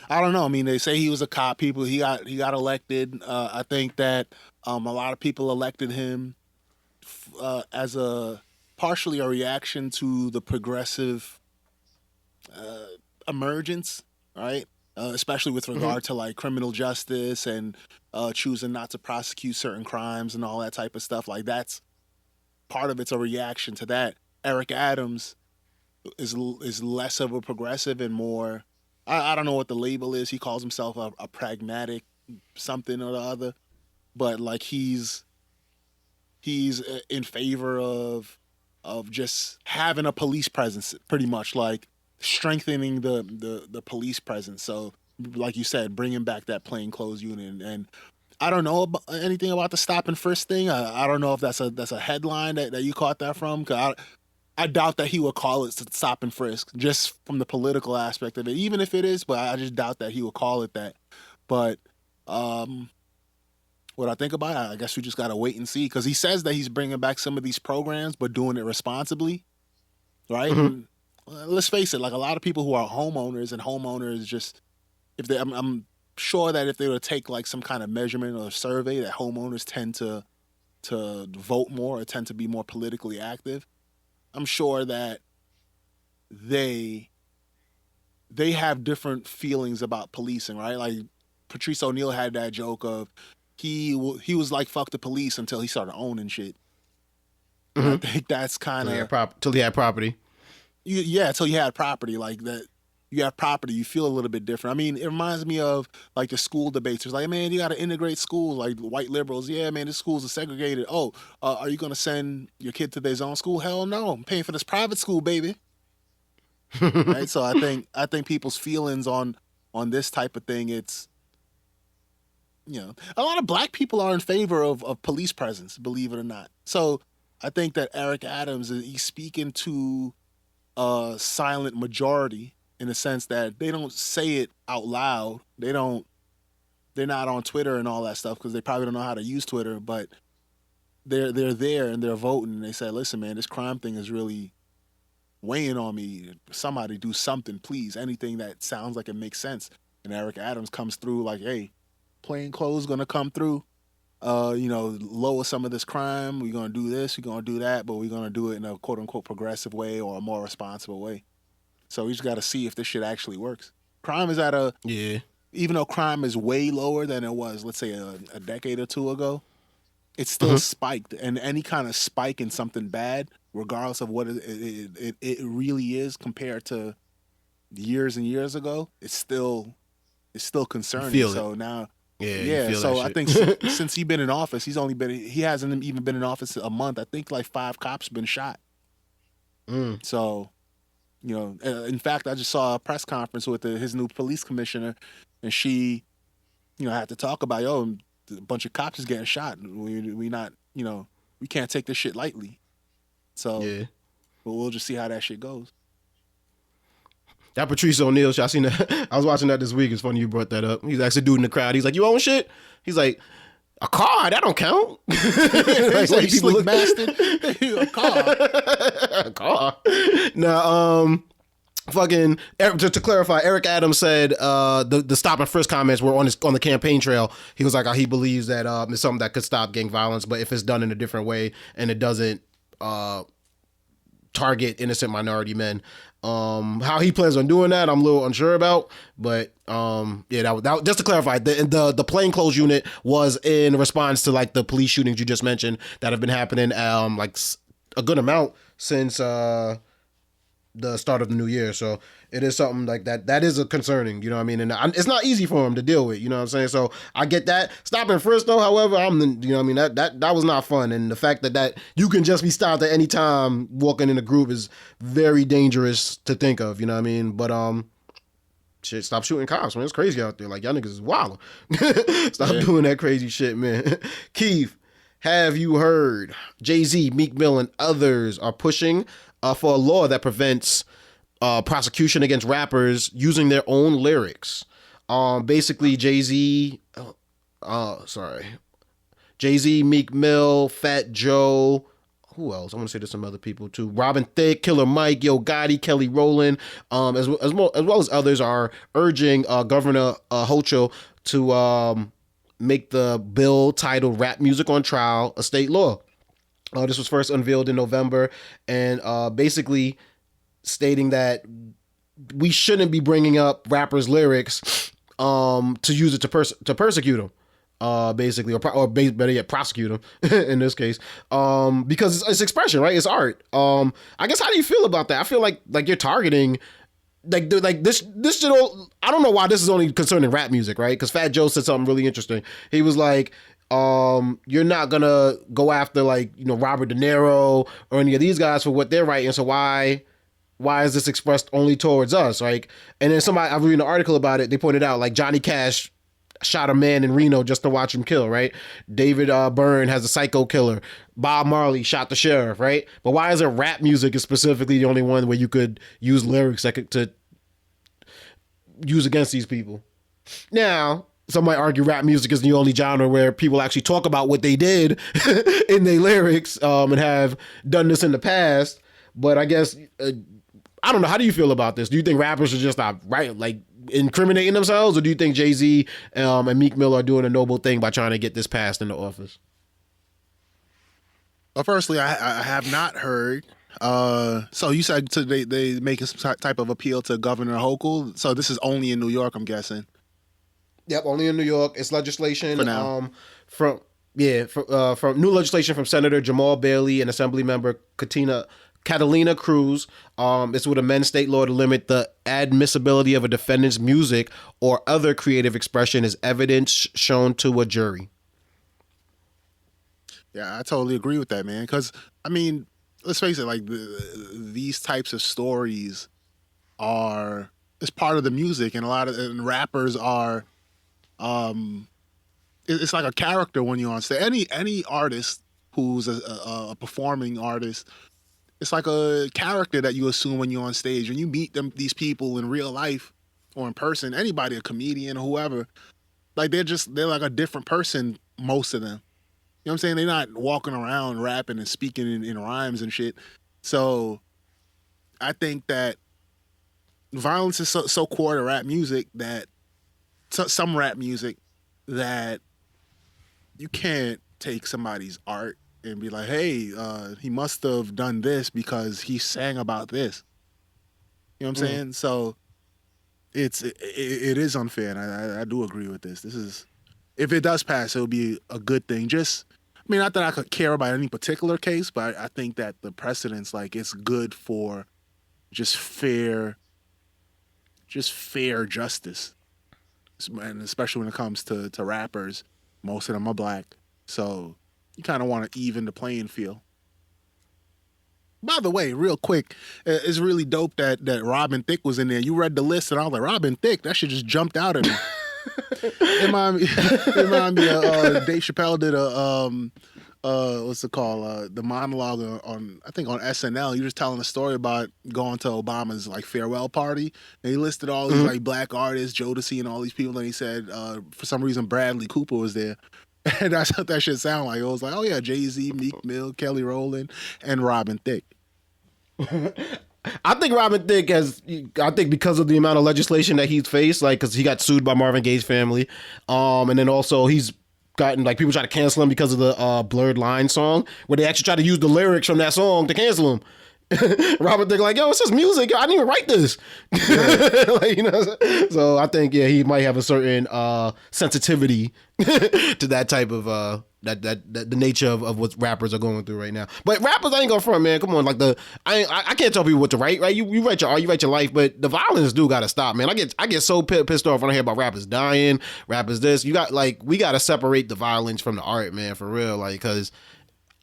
don't know. I mean, they say he was a cop. He got elected. I think that a lot of people elected him as partially a reaction to the progressive emergence, right? especially with regard to like criminal justice and choosing not to prosecute certain crimes and all that type of stuff. Like that's part of it's a reaction to that. Eric Adams is less of a progressive and more. I don't know what the label is. He calls himself a pragmatic something or the other, but like he's in favor of just having a police presence, pretty much like strengthening the police presence. So, like you said, bringing back that plainclothes unit. And I don't know anything about the stop and frisk thing. I don't know if that's a headline that you caught that from. 'Cause I doubt that he would call it stop and frisk, just from the political aspect of it. Even if it is, but I just doubt that he would call it that. But what I think about it, I guess we just gotta wait and see, because he says that he's bringing back some of these programs, but doing it responsibly, right? And, let's face it, like a lot of people who are homeowners just if they, I'm sure that if they were to take like some kind of measurement or survey, that homeowners tend to vote more or tend to be more politically active. I'm sure that they have different feelings about policing, right? Like Patrice O'Neal had that joke of he was like fuck the police until he started owning shit. I think that's kind of till he had property. Till you had property like that. You have property, you feel a little bit different. I mean, it reminds me of like the school debates. It's like, man, you got to integrate schools. Like white liberals, yeah, man, this schools are segregated. Oh, are you going to send your kid to their own school? Hell no, I'm paying for this private school, baby. Right. So I think people's feelings on this type of thing, it's, you know, a lot of black people are in favor of police presence, believe it or not. So I think that Eric Adams, he's speaking to a silent majority, in the sense that they don't say it out loud. They're not on Twitter and all that stuff because they probably don't know how to use Twitter, but they're there and they're voting, and they say, listen, man, this crime thing is really weighing on me. Somebody do something, please. Anything that sounds like it makes sense. And Eric Adams comes through like, hey, plain clothes gonna come through. Lower some of this crime. We're gonna do this, we're gonna do that, but we're gonna do it in a quote unquote progressive way or a more responsible way. So we just got to see if this shit actually works. Crime is even though crime is way lower than it was, let's say a decade or two ago, it's still spiked. And any kind of spike in something bad, regardless of what it really is compared to years and years ago, it's still concerning. Feel so it. now, Yeah. So I think since he's been in office, he hasn't even been in office a month. I think like 5 cops been shot. So. You know, in fact, I just saw a press conference with his new police commissioner, and she, had to talk about, a bunch of cops is getting shot. We not, we can't take this shit lightly. So, but we'll just see how that shit goes. That Patrice O'Neal shit, I seen that. I was watching that this week. It's funny you brought that up. He's actually dude in the crowd. He's like, you own shit? He's like, a car? That don't count. He's like, slick bastard. A car. A car. Now, fucking to clarify, Eric Adams said the stop and frisk comments were on the campaign trail. He was like, he believes that it's something that could stop gang violence, but if it's done in a different way and it doesn't target innocent minority men. How he plans on doing that, I'm a little unsure about. But that just to clarify, the plainclothes unit was in response to like the police shootings you just mentioned that have been happening like a good amount since the start of the new year. So it is something like that is a concerning, you know what I mean? And it's not easy for him to deal with, you know what I'm saying? So I get that. Stop and frisk though, however, you know what I mean? That was not fun. And the fact that you can just be stopped at any time walking in a group is very dangerous to think of, you know what I mean? But shit, stop shooting cops, man. It's crazy out there. Like, y'all niggas is wild. Stop doing that crazy shit, man. Keith, have you heard Jay-Z, Meek Mill, and others are pushing for a law that prevents prosecution against rappers using their own lyrics? Basically, Jay-Z, Meek Mill, Fat Joe, who else? I'm gonna say there's some other people too. Robin Thicke, Killer Mike, Yo Gotti, Kelly Rowland, as well as others are urging Governor Hochul to make the bill titled "Rap Music on Trial" a state law. This was first unveiled in November, and basically stating that we shouldn't be bringing up rappers' lyrics to use it to persecute them. Basically, or better yet, prosecute them in this case, because it's expression, right? It's art. I guess, how do you feel about that? I feel like you're targeting, like this shit. I don't know why this is only concerning rap music, right? Because Fat Joe said something really interesting. He was like, you're not gonna go after, like, Robert De Niro or any of these guys for what they're writing. So why is this expressed only towards us? Like, and then I was reading an article about it. They pointed out, like, Johnny Cash shot a man in Reno just to watch him kill, right? David Byrne has a psycho killer. Bob Marley shot the sheriff, right? But why is it rap music is specifically the only one where you could use lyrics to use against these people? Now, some might argue rap music is the only genre where people actually talk about what they did in their lyrics, and have done this in the past. But I guess, I don't know. How do you feel about this? Do you think rappers are just not right, like, incriminating themselves, or do you think Jay-Z and Meek Mill are doing a noble thing by trying to get this passed in the office? Well, firstly, I have not heard. So you said they making some type of appeal to Governor Hochul. So this is only in New York, I'm guessing. Yep, only in New York. It's legislation For now. from new legislation from Senator Jamal Bailey and Assemblymember Catalina Cruz. This would amend state law to limit the admissibility of a defendant's music or other creative expression as evidence shown to a jury. Yeah, I totally agree with that, man. Because, I mean, let's face it, like, these types of stories it's part of the music, and and rappers are, it's like a character when you're on stage. Any artist who's a performing artist, it's like a character that you assume when you're on stage. When you meet these people in real life or in person, anybody, a comedian or whoever, like, they're like a different person, most of them. You know what I'm saying? They're not walking around rapping and speaking in rhymes and shit. So I think that violence is so core to rap music, that some rap music, that you can't take somebody's art and be like, hey, he must have done this because he sang about this. You know what I'm saying? So it is unfair, and I do agree with this. This is, if it does pass, it'll be a good thing. Not that I could care about any particular case, but I think that the precedent's, like, it's good for just fair justice. And especially when it comes to rappers, most of them are black. So you kind of want to even the playing field. By the way, real quick, it's really dope that Robin Thicke was in there. You read the list, and I was like, Robin Thicke, that shit just jumped out at me. It remind me of Dave Chappelle did what's it called? The monologue on I think on SNL. He was telling a story about going to Obama's, like, farewell party, and he listed all these like black artists, Jodeci and all these people, and he said for some reason Bradley Cooper was there. And that's what that shit sound like. It was like, oh yeah, Jay-Z, Meek Mill, Kelly Rowland, and Robin Thicke. I think Robin Thicke because of the amount of legislation that he's faced, like, because he got sued by Marvin Gaye's family, and then also he's gotten, like, people try to cancel him because of the Blurred Line song, where they actually try to use the lyrics from that song to cancel him. Robert Thicke, like, yo, it's just music. I didn't even write this. Like, so I think, yeah, he might have a certain sensitivity to that type of the nature of what rappers are going through right now. But rappers, I ain't going front, man. Come on, like, I can't tell people what to write, right? You write your art, you write your life, but the violence do got to stop, man. I get so pissed off when I hear about rappers dying, rappers this. We got to separate the violence from the art, man, for real, like, because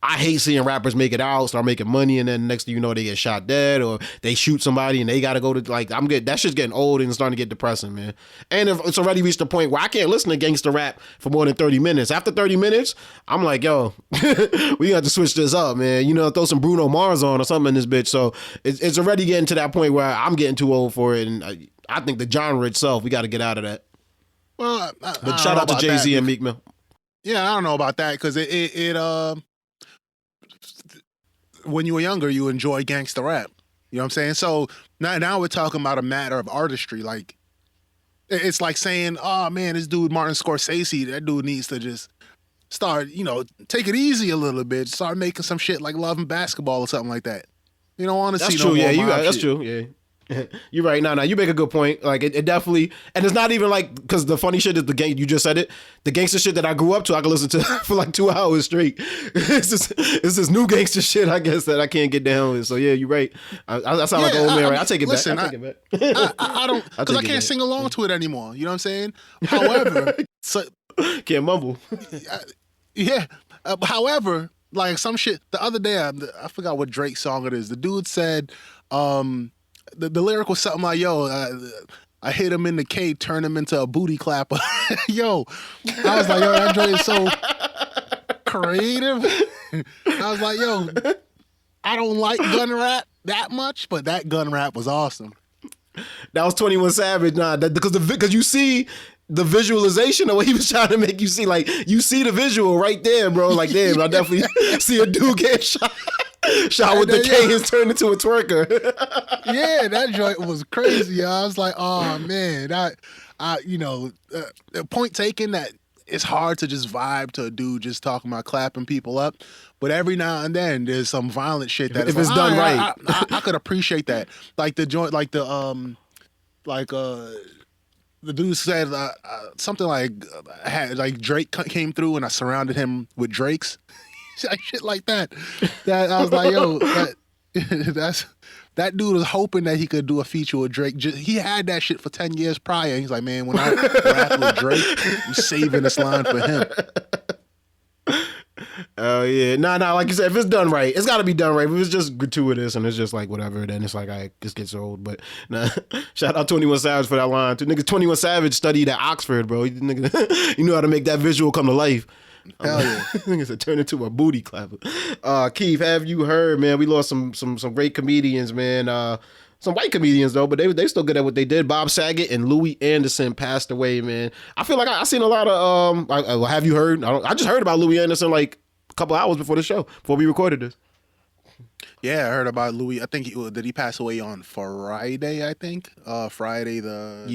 I hate seeing rappers make it out, start making money, and then next thing you know, they get shot dead, or they shoot somebody and they got to go to, like, that shit's getting old and it's starting to get depressing, man. And it's already reached the point where I can't listen to gangster rap for more than 30 minutes. After 30 minutes, I'm like, yo, we got to switch this up, man. Throw some Bruno Mars on or something in this bitch. So it's already getting to that point where I'm getting too old for it, and I think the genre itself, we got to get out of that. Well, but shout out to Jay-Z and Meek Mill. Yeah, I don't know about that, because when you were younger, you enjoy gangster rap. You know what I'm saying? So now we're talking about a matter of artistry. Like, it's like saying, oh man, this dude Martin Scorsese, that dude needs to just start, take it easy a little bit. Start making some shit like Love and Basketball or something like that. You don't want to see no more mob shit. That's true, yeah. You're right. No, you make a good point. Like it definitely, and it's not even like, because the funny shit is the gang. You just said it. The gangster shit that I grew up to, I can listen to for like 2 hours straight. It's this new gangster shit, I guess, that I can't get down with. So yeah, you're right. I sound like an old man, right? I take it back. I take it back. I don't, because I can't sing along to it anymore. You know what I'm saying? However, can't mumble. Yeah. However, like some shit the other day, I forgot what Drake song it is. The dude said, the lyric was something like, "Yo, I hit him in the K, turn him into a booty clapper." Yo, I was like, "Yo, that Drake is so creative." I was like, "Yo, I don't like gun rap that much, but that gun rap was awesome." That was 21 Savage, because you see the visualization of what he was trying to make you see. Like, you see the visual right there, bro. Like, damn, I definitely see a dude get shot with the K and turned into a twerker. Yeah, that joint was crazy. I was like, oh man, point taken that it's hard to just vibe to a dude just talking about clapping people up. But every now and then there's some violent shit that if it's done right. I could appreciate that. Like the joint, like the dude said something like Drake came through and I surrounded him with Drakes. Shit like that. That I was like, yo, that dude was hoping that he could do a feature with Drake. He had that shit for 10 years prior. He's like, man, when I rap with Drake, I'm saving this line for him. Oh yeah, nah. Like you said, if it's done right, it's got to be done right. If it's just gratuitous and it's just like whatever, then it's like, this gets old. But nah, shout out 21 Savage for that line. Nigga, 21 Savage studied at Oxford, bro. You know how to make that visual come to life. Hell yeah. Niggas said turn into a booty clapper. Keith, have you heard, man? We lost some great comedians, man. Some white comedians though, but they still good at what they did. Bob Saget and Louis Anderson passed away, man. I feel like I seen a lot of have you heard? I just heard about Louis Anderson like a couple hours before the show, before we recorded this. Yeah, I heard about Louis. I think did he pass away on Friday? I think Friday the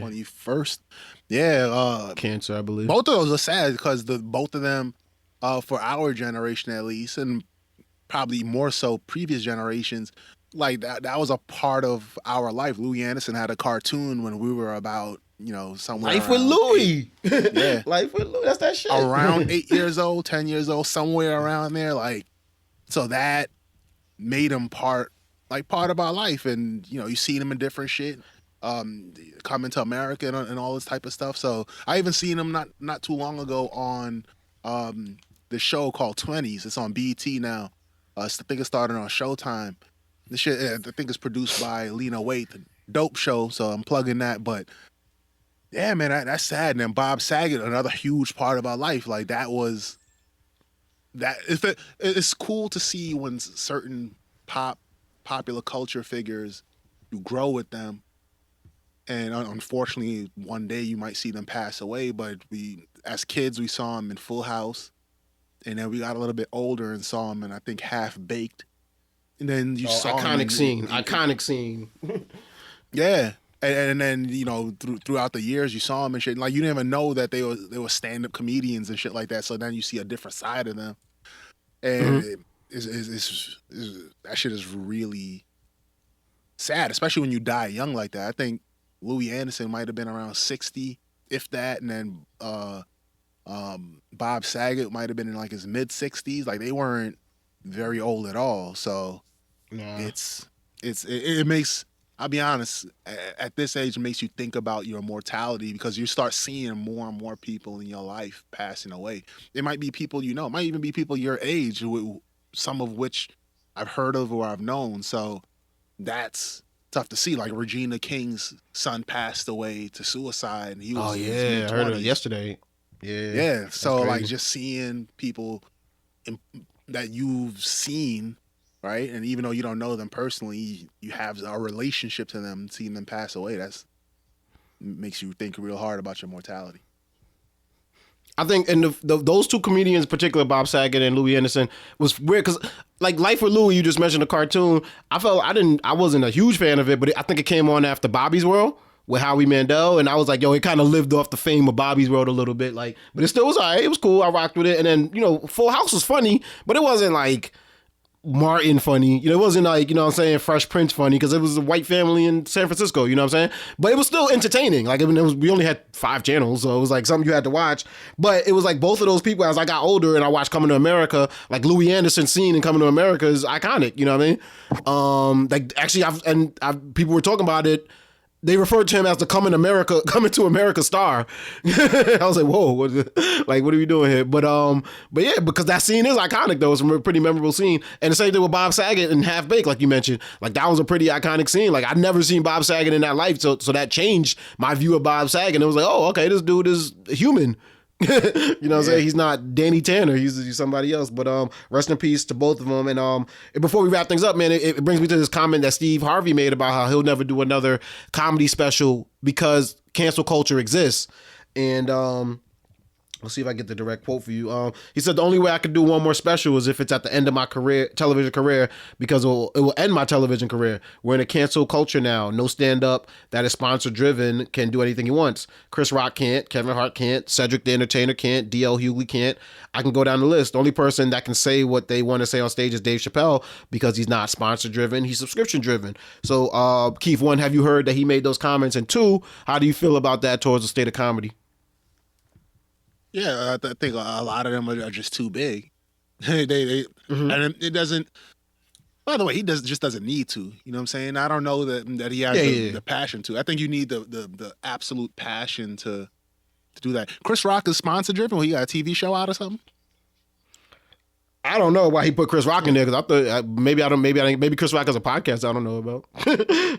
21st. Yeah, cancer, I believe. Both of those are sad because both of them, for our generation at least, and probably more so previous generations, like that was a part of our life. Louis Anderson had a cartoon when we were about, somewhere. Life with Louis. Yeah, Life with Louis. That's that shit. Around 8 years old, 10 years old, somewhere around there. Like, so that made him part of our life, and you seen him in different shit. Coming to America and all this type of stuff. So I even seen him not too long ago on the show called 20s. It's on BET now. I think it started on Showtime. The shit I think it's produced by Lena Waithe. Dope show, so I'm plugging that. But yeah, man, that's sad. And then Bob Saget, another huge part of our life. Like it's cool to see when certain popular culture figures, you grow with them. And unfortunately, one day you might see them pass away. But as kids, we saw him in Full House. And then we got a little bit older and saw him in, I think, Half Baked. And then you saw iconic scene. Yeah. And then, throughout the years, you saw them and shit. Like, you didn't even know that they were stand-up comedians and shit like that. So then you see a different side of them. And that shit is really sad, especially when you die young like that. I think Louis Anderson might have been around 60, if that, and then Bob Saget might have been in like his mid-60s. Like, they weren't very old at all. So it makes, I'll be honest, at this age, it makes you think about your mortality, because you start seeing more and more people in your life passing away. It might be people it might even be people your age, some of which I've heard of or I've known. So that's tough to see. Like Regina King's son passed away to suicide. And he was I heard of it yesterday. Yeah. So like just seeing people that you've seen, right? And even though you don't know them personally, you have a relationship to them. Seeing them pass away, makes you think real hard about your mortality. I think, and those two comedians, in particular, Bob Saget and Louis Anderson, was weird because, like, Life with Louis, you just mentioned the cartoon. I wasn't a huge fan of it, but I think it came on after Bobby's World with Howie Mandel, and I was like, yo, it kind of lived off the fame of Bobby's World a little bit, like, but it still was alright. It was cool. I rocked with it, and then Full House was funny, but it wasn't like Martin funny. You know, it wasn't like, you know what I'm saying, Fresh Prince funny, because it was a white family in San Francisco, you know what I'm saying? But it was still entertaining. Like, we only had 5 channels, so it was like something you had to watch. But it was like both of those people, as I got older and I watched Coming to America, like Louis Anderson's scene in Coming to America is iconic, you know what I mean? Like, actually, people were talking about it. They referred to him as the Coming to America star. I was like, whoa, what are we doing here? But yeah, because that scene is iconic though. It's a pretty memorable scene. And the same thing with Bob Saget and Half Baked, like you mentioned. Like, that was a pretty iconic scene. Like, I'd never seen Bob Saget in that life, so that changed my view of Bob Saget. And it was like, oh, okay, this dude is human. You know what I'm saying? He's not Danny Tanner. He's somebody else. But rest in peace to both of them. And before we wrap things up, man, it brings me to this comment that Steve Harvey made about how he'll never do another comedy special because cancel culture exists. And let's see if I get the direct quote for you. He said, the only way I could do one more special is if it's at the end of my television career, because it will end my television career. We're in a cancel culture now. No stand-up that is sponsor-driven can do anything he wants. Chris Rock can't. Kevin Hart can't. Cedric the Entertainer can't. D.L. Hughley can't. I can go down the list. The only person that can say what they want to say on stage is Dave Chappelle, because he's not sponsor-driven. He's subscription-driven. So, Keith, 1, have you heard that he made those comments? And 2, how do you feel about that towards the state of comedy? Yeah, I think a lot of them are just too big. And it doesn't. By the way, just doesn't need to. You know what I'm saying? I don't know that he has the passion to. I think you need the absolute passion to do that. Chris Rock is sponsor driven. He got a TV show out or something. I don't know why he put Chris Rock in there, because I thought maybe Chris Rock has a podcast I don't know about.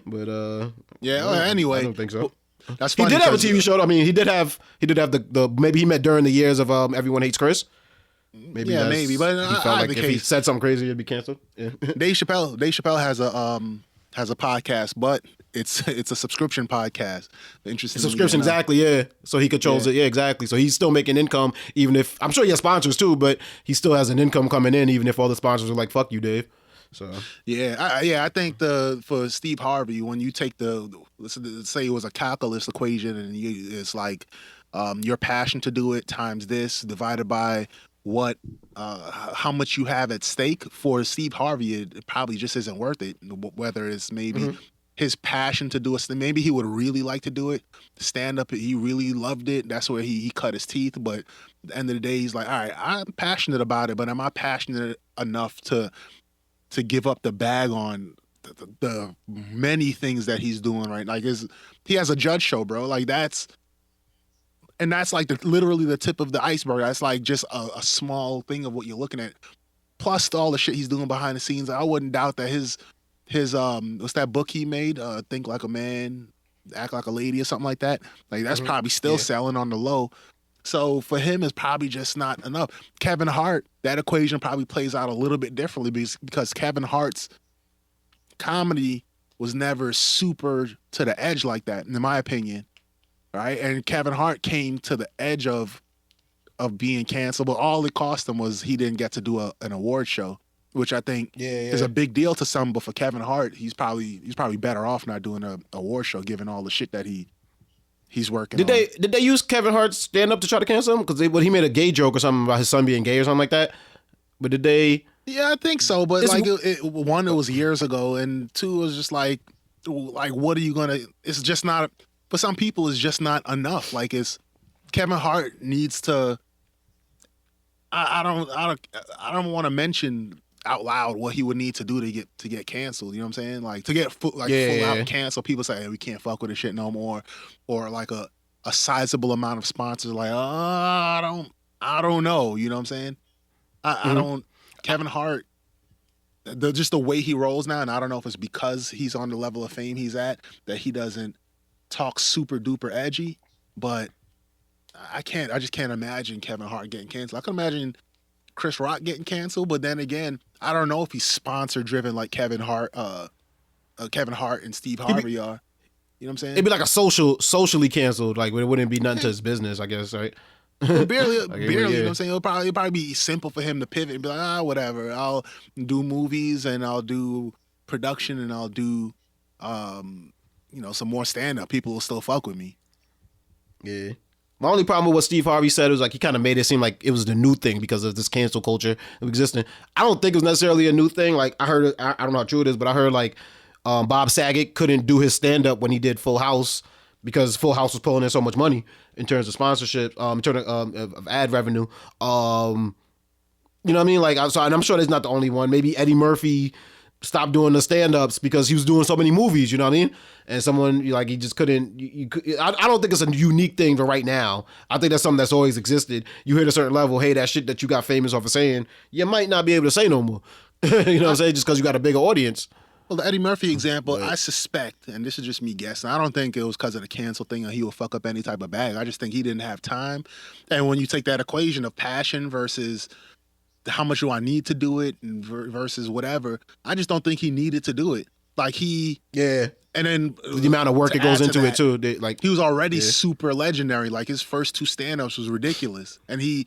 But anyway, I don't think so. That's he funny. did have a TV show. I mean, he did have the maybe he met during the years of Everyone Hates Chris. Maybe but he felt like if he said something crazy, it'd be canceled. Yeah. Dave Chappelle has a podcast, but it's a subscription podcast. Interesting. Subscription, exactly, yeah. So he controls it, yeah, exactly. So he's still making income, even if, I'm sure he has sponsors too, but he still has an income coming in, even if all the sponsors are like, "Fuck you, Dave." So I think for Steve Harvey, when you take let's say it was a calculus equation, and it's like your passion to do it times this divided by how much you have at stake. For Steve Harvey, it probably just isn't worth it. Whether it's maybe his passion to do it, maybe he would really like to do it. Stand up, he really loved it. That's where he cut his teeth. But at the end of the day, he's like, all right, I'm passionate about it, but am I passionate enough to give up the bag on the many things that he's doing right now? Like, he has a judge show, bro. Like, that's like literally the tip of the iceberg. That's like just a small thing of what you're looking at. Plus all the shit he's doing behind the scenes. I wouldn't doubt that his what's that book he made? Think Like a Man, Act Like a Lady, or something like that. Like, that's probably still selling on the low. So for him, it's probably just not enough. Kevin Hart, that equation probably plays out a little bit differently, because Kevin Hart's comedy was never super to the edge like that, in my opinion. Right? And Kevin Hart came to the edge of being canceled, but all it cost him was he didn't get to do an award show, which I think is a big deal to some. But for Kevin Hart, he's probably better off not doing an award show, given all the shit that he's working on. Did they use Kevin Hart's stand up to try to cancel him? Because he made a gay joke or something about his son being gay or something like that. But did they? Yeah, I think so. But one, it was years ago, and 2, it was just like what are you gonna? It's just not. For some people, it's just not enough. Like, Kevin Hart needs to. I don't want to mention out loud what he would need to do to get canceled. You know what I'm saying? Like, to get full out canceled. People say, "Hey, we can't fuck with this shit no more," or like a sizable amount of sponsors like, I don't know. You know what I'm saying? I don't. Kevin Hart, just the way he rolls now, and I don't know if it's because he's on the level of fame he's at that he doesn't talk super duper edgy, but I just can't imagine Kevin Hart getting canceled. I can imagine Chris Rock getting canceled, but then again, I don't know if he's sponsor driven like Kevin Hart and Steve Harvey are. You know what I'm saying? It'd be like a socially canceled. Like, it wouldn't be nothing to his business, I guess, right? barely. You know what I'm saying? It'll probably be simple for him to pivot and be like, whatever. I'll do movies and I'll do production and I'll do some more stand up. People will still fuck with me. Yeah. My only problem with what Steve Harvey said was like he kind of made it seem like it was the new thing because of this cancel culture existing. I don't think it was necessarily a new thing. Like I heard, I don't know how true it is, but I heard like Bob Saget couldn't do his stand up when he did Full House because Full House was pulling in so much money in terms of sponsorship, in terms of ad revenue. You know what I mean? Like, and I'm sure that's not the only one. Maybe Eddie Murphy stopped doing the stand-ups because he was doing so many movies, you know what I mean? And someone, like, he just couldn't, I don't think it's a unique thing for right now. I think that's something that's always existed. You hit a certain level, hey, that shit that you got famous off of saying, you might not be able to say no more. You know what I'm saying? Just because you got a bigger audience. Well, the Eddie Murphy example, I suspect, and this is just me guessing, I don't think it was because of the cancel thing or he will fuck up any type of bag. I just think he didn't have time. And when you take that equation of passion versus how much do I need to do it and versus whatever, I just don't think he needed to do it. Like Yeah. And then The amount of work it goes into it too. Like he was already super legendary. Like his first 2 stand-ups was ridiculous. And he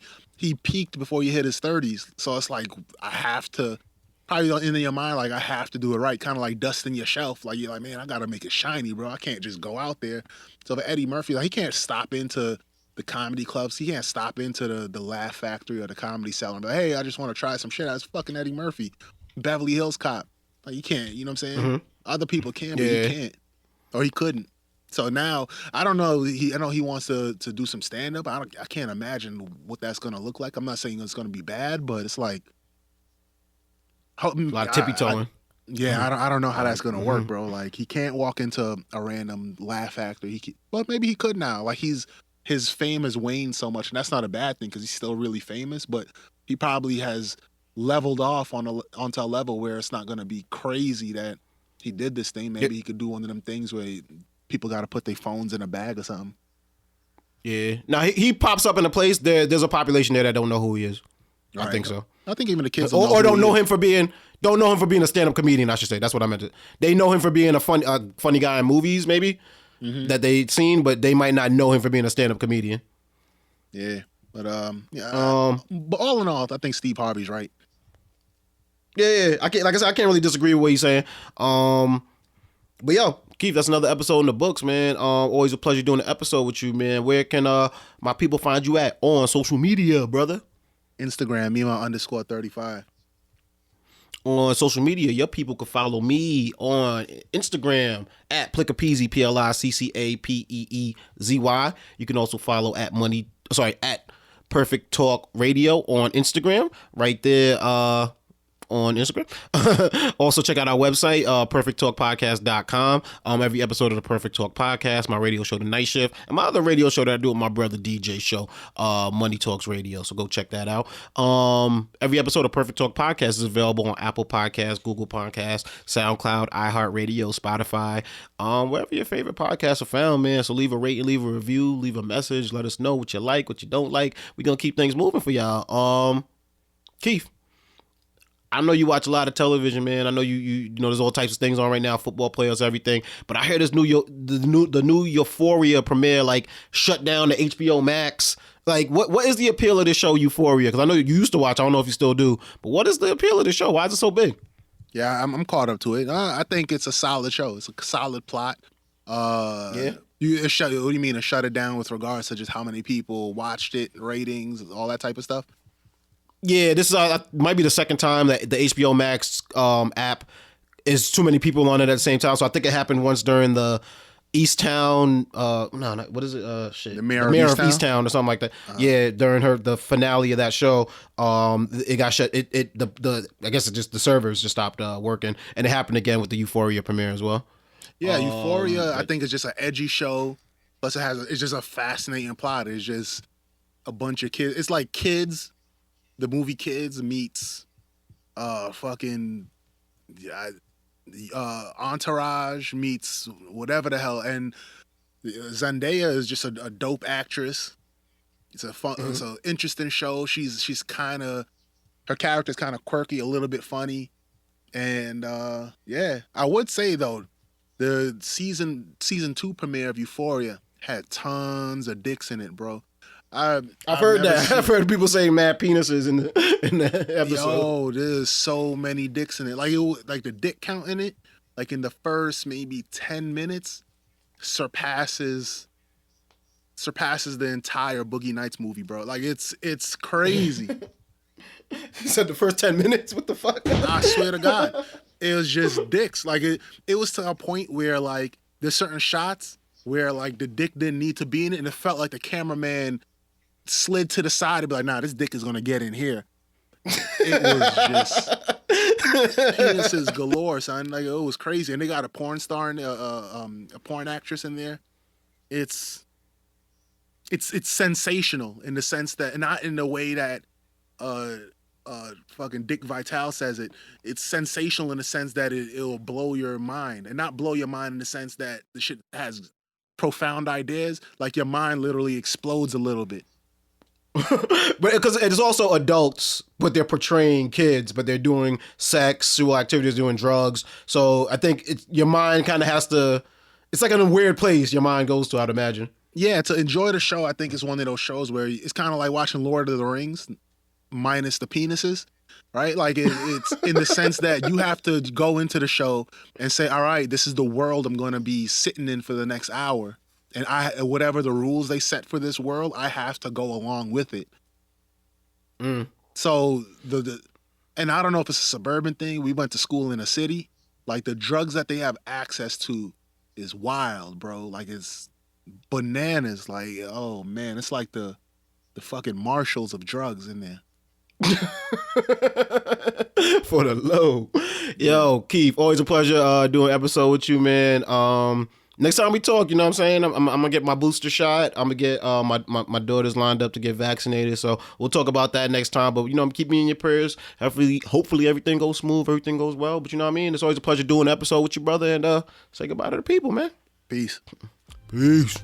peaked before he hit his 30s. So it's like, I have to, probably in your mind, like I have to do it right. Kind of like dusting your shelf. Like you're like, man, I got to make it shiny, bro. I can't just go out there. So for Eddie Murphy, like he can't stop into the comedy clubs. He can't stop into the Laugh Factory or the Comedy Cellar and be like, hey, I just want to try some shit. That's fucking Eddie Murphy. Beverly Hills Cop. Like you can't, you know what I'm saying? Mm-hmm. Other people can, but he can't. Or he couldn't. So now, I don't know. I know he wants to do some stand-up. I can't imagine what that's going to look like. I'm not saying it's going to be bad, but it's like a lot of tippy-toeing. I don't know how that's going to work, bro. Like he can't walk into a random Laugh Factory. But maybe he could now. Like his fame has waned so much, and that's not a bad thing because he's still really famous. But he probably has leveled off onto a level where it's not going to be crazy that he did this thing. Maybe he could do one of them things where people got to put their phones in a bag or something. Yeah. Now he pops up in a place. There's a population there that don't know who he is. Right. I think so. I think even the kids or don't know him for being a stand-up comedian. I should say that's what I meant. They know him for being a funny guy in movies, maybe that they've seen, but they might not know him for being a stand-up comedian. Yeah, but but all in all, I think Steve Harvey's right. Yeah. I can't really disagree with what he's saying. But yo, Keith, that's another episode in the books, man. Always a pleasure doing an episode with you, man. Where can my people find you at on social media, brother? Instagram, Mima_35. On social media, your people can follow me on Instagram at Plickapeezy, PLICCAPEEZY. You can also follow at Perfect Talk Radio on Instagram. Right there, on Instagram. Also check out our website, perfecttalkpodcast.com. Every episode of the Perfect Talk Podcast, my radio show, The Night Shift, and my other radio show that I do with my brother DJ show, Money Talks Radio. So go check that out. Every episode of Perfect Talk Podcast is available on Apple Podcasts, Google Podcasts, SoundCloud, iHeartRadio, Spotify, wherever your favorite podcasts are found, man. So leave a rating, leave a review, leave a message, let us know what you like, what you don't like. We're gonna keep things moving for y'all. Keith, I know you watch a lot of television, man. I know you know there's all types of things on right now, football players, everything. But I hear this the new Euphoria premiere like shut down the HBO Max. Like, what is the appeal of this show, Euphoria? Because I know you used to watch. I don't know if you still do. But what is the appeal of this show? Why is it so big? Yeah, I'm caught up to it. I think it's a solid show. It's a solid plot. Yeah. What do you mean to shut it down with regards to just how many people watched it, ratings, all that type of stuff? Yeah, this is might be the second time that the HBO Max app is too many people on it at the same time. So I think it happened once during the Easttown. What is it? The Mayor of Easttown? Easttown or something like that. Yeah, during the finale of that show, it got shut. I guess the servers just stopped working, and it happened again with the Euphoria premiere as well. Yeah, Euphoria. I think it's just an edgy show. Plus, it's just a fascinating plot. It's just a bunch of kids. It's like Kids. The movie Kids meets Entourage meets whatever the hell, and Zendaya is just a dope actress. It's it's an interesting show. She's kind of, her character's kind of quirky, a little bit funny, and yeah, I would say though, the season 2 premiere of Euphoria had tons of dicks in it, bro. I've heard that. I've heard people saying mad penises in the episode. Yo, there's so many dicks in it. Like the dick count in it, like in the first maybe 10 minutes, surpasses surpasses the entire Boogie Nights movie, bro. Like it's crazy. You said the first 10 minutes? What the fuck? I swear to God. It was just dicks. Like it was to a point where like there's certain shots where like the dick didn't need to be in it, and it felt like the cameraman slid to the side and be like, nah, this dick is gonna get in here. It was just penises galore, son. Like it was crazy. And they got a porn star and a porn actress in there. It's sensational in the sense that, and not in the way that fucking Dick Vitale says it. It's sensational in the sense that it'll blow your mind, and not blow your mind in the sense that the shit has profound ideas. Like your mind literally explodes a little bit. But because it's also adults, but they're portraying kids, but they're doing sex, sexual activities, doing drugs. So I think your mind kind of has to. It's like in a weird place your mind goes to, I'd imagine. Yeah, to enjoy the show, I think it's one of those shows where it's kind of like watching Lord of the Rings, minus the penises, right? Like it's in the sense that you have to go into the show and say, all right, this is the world I'm going to be sitting in for the next hour. And whatever the rules they set for this world, I have to go along with it. So and I don't know if it's a suburban thing. We went to school in a city. Like the drugs that they have access to is wild, bro. Like it's bananas. Like, oh man, it's like the fucking marshals of drugs in there. For the low. Yo, Keith, always a pleasure doing an episode with you, man. Next time we talk, you know what I'm saying? I'm gonna get my booster shot. I'm gonna get my daughters lined up to get vaccinated. So we'll talk about that next time. But keep me in your prayers. Hopefully everything goes smooth, everything goes well. But you know what I mean? It's always a pleasure doing an episode with you, brother. And say goodbye to the people, man. Peace. Peace.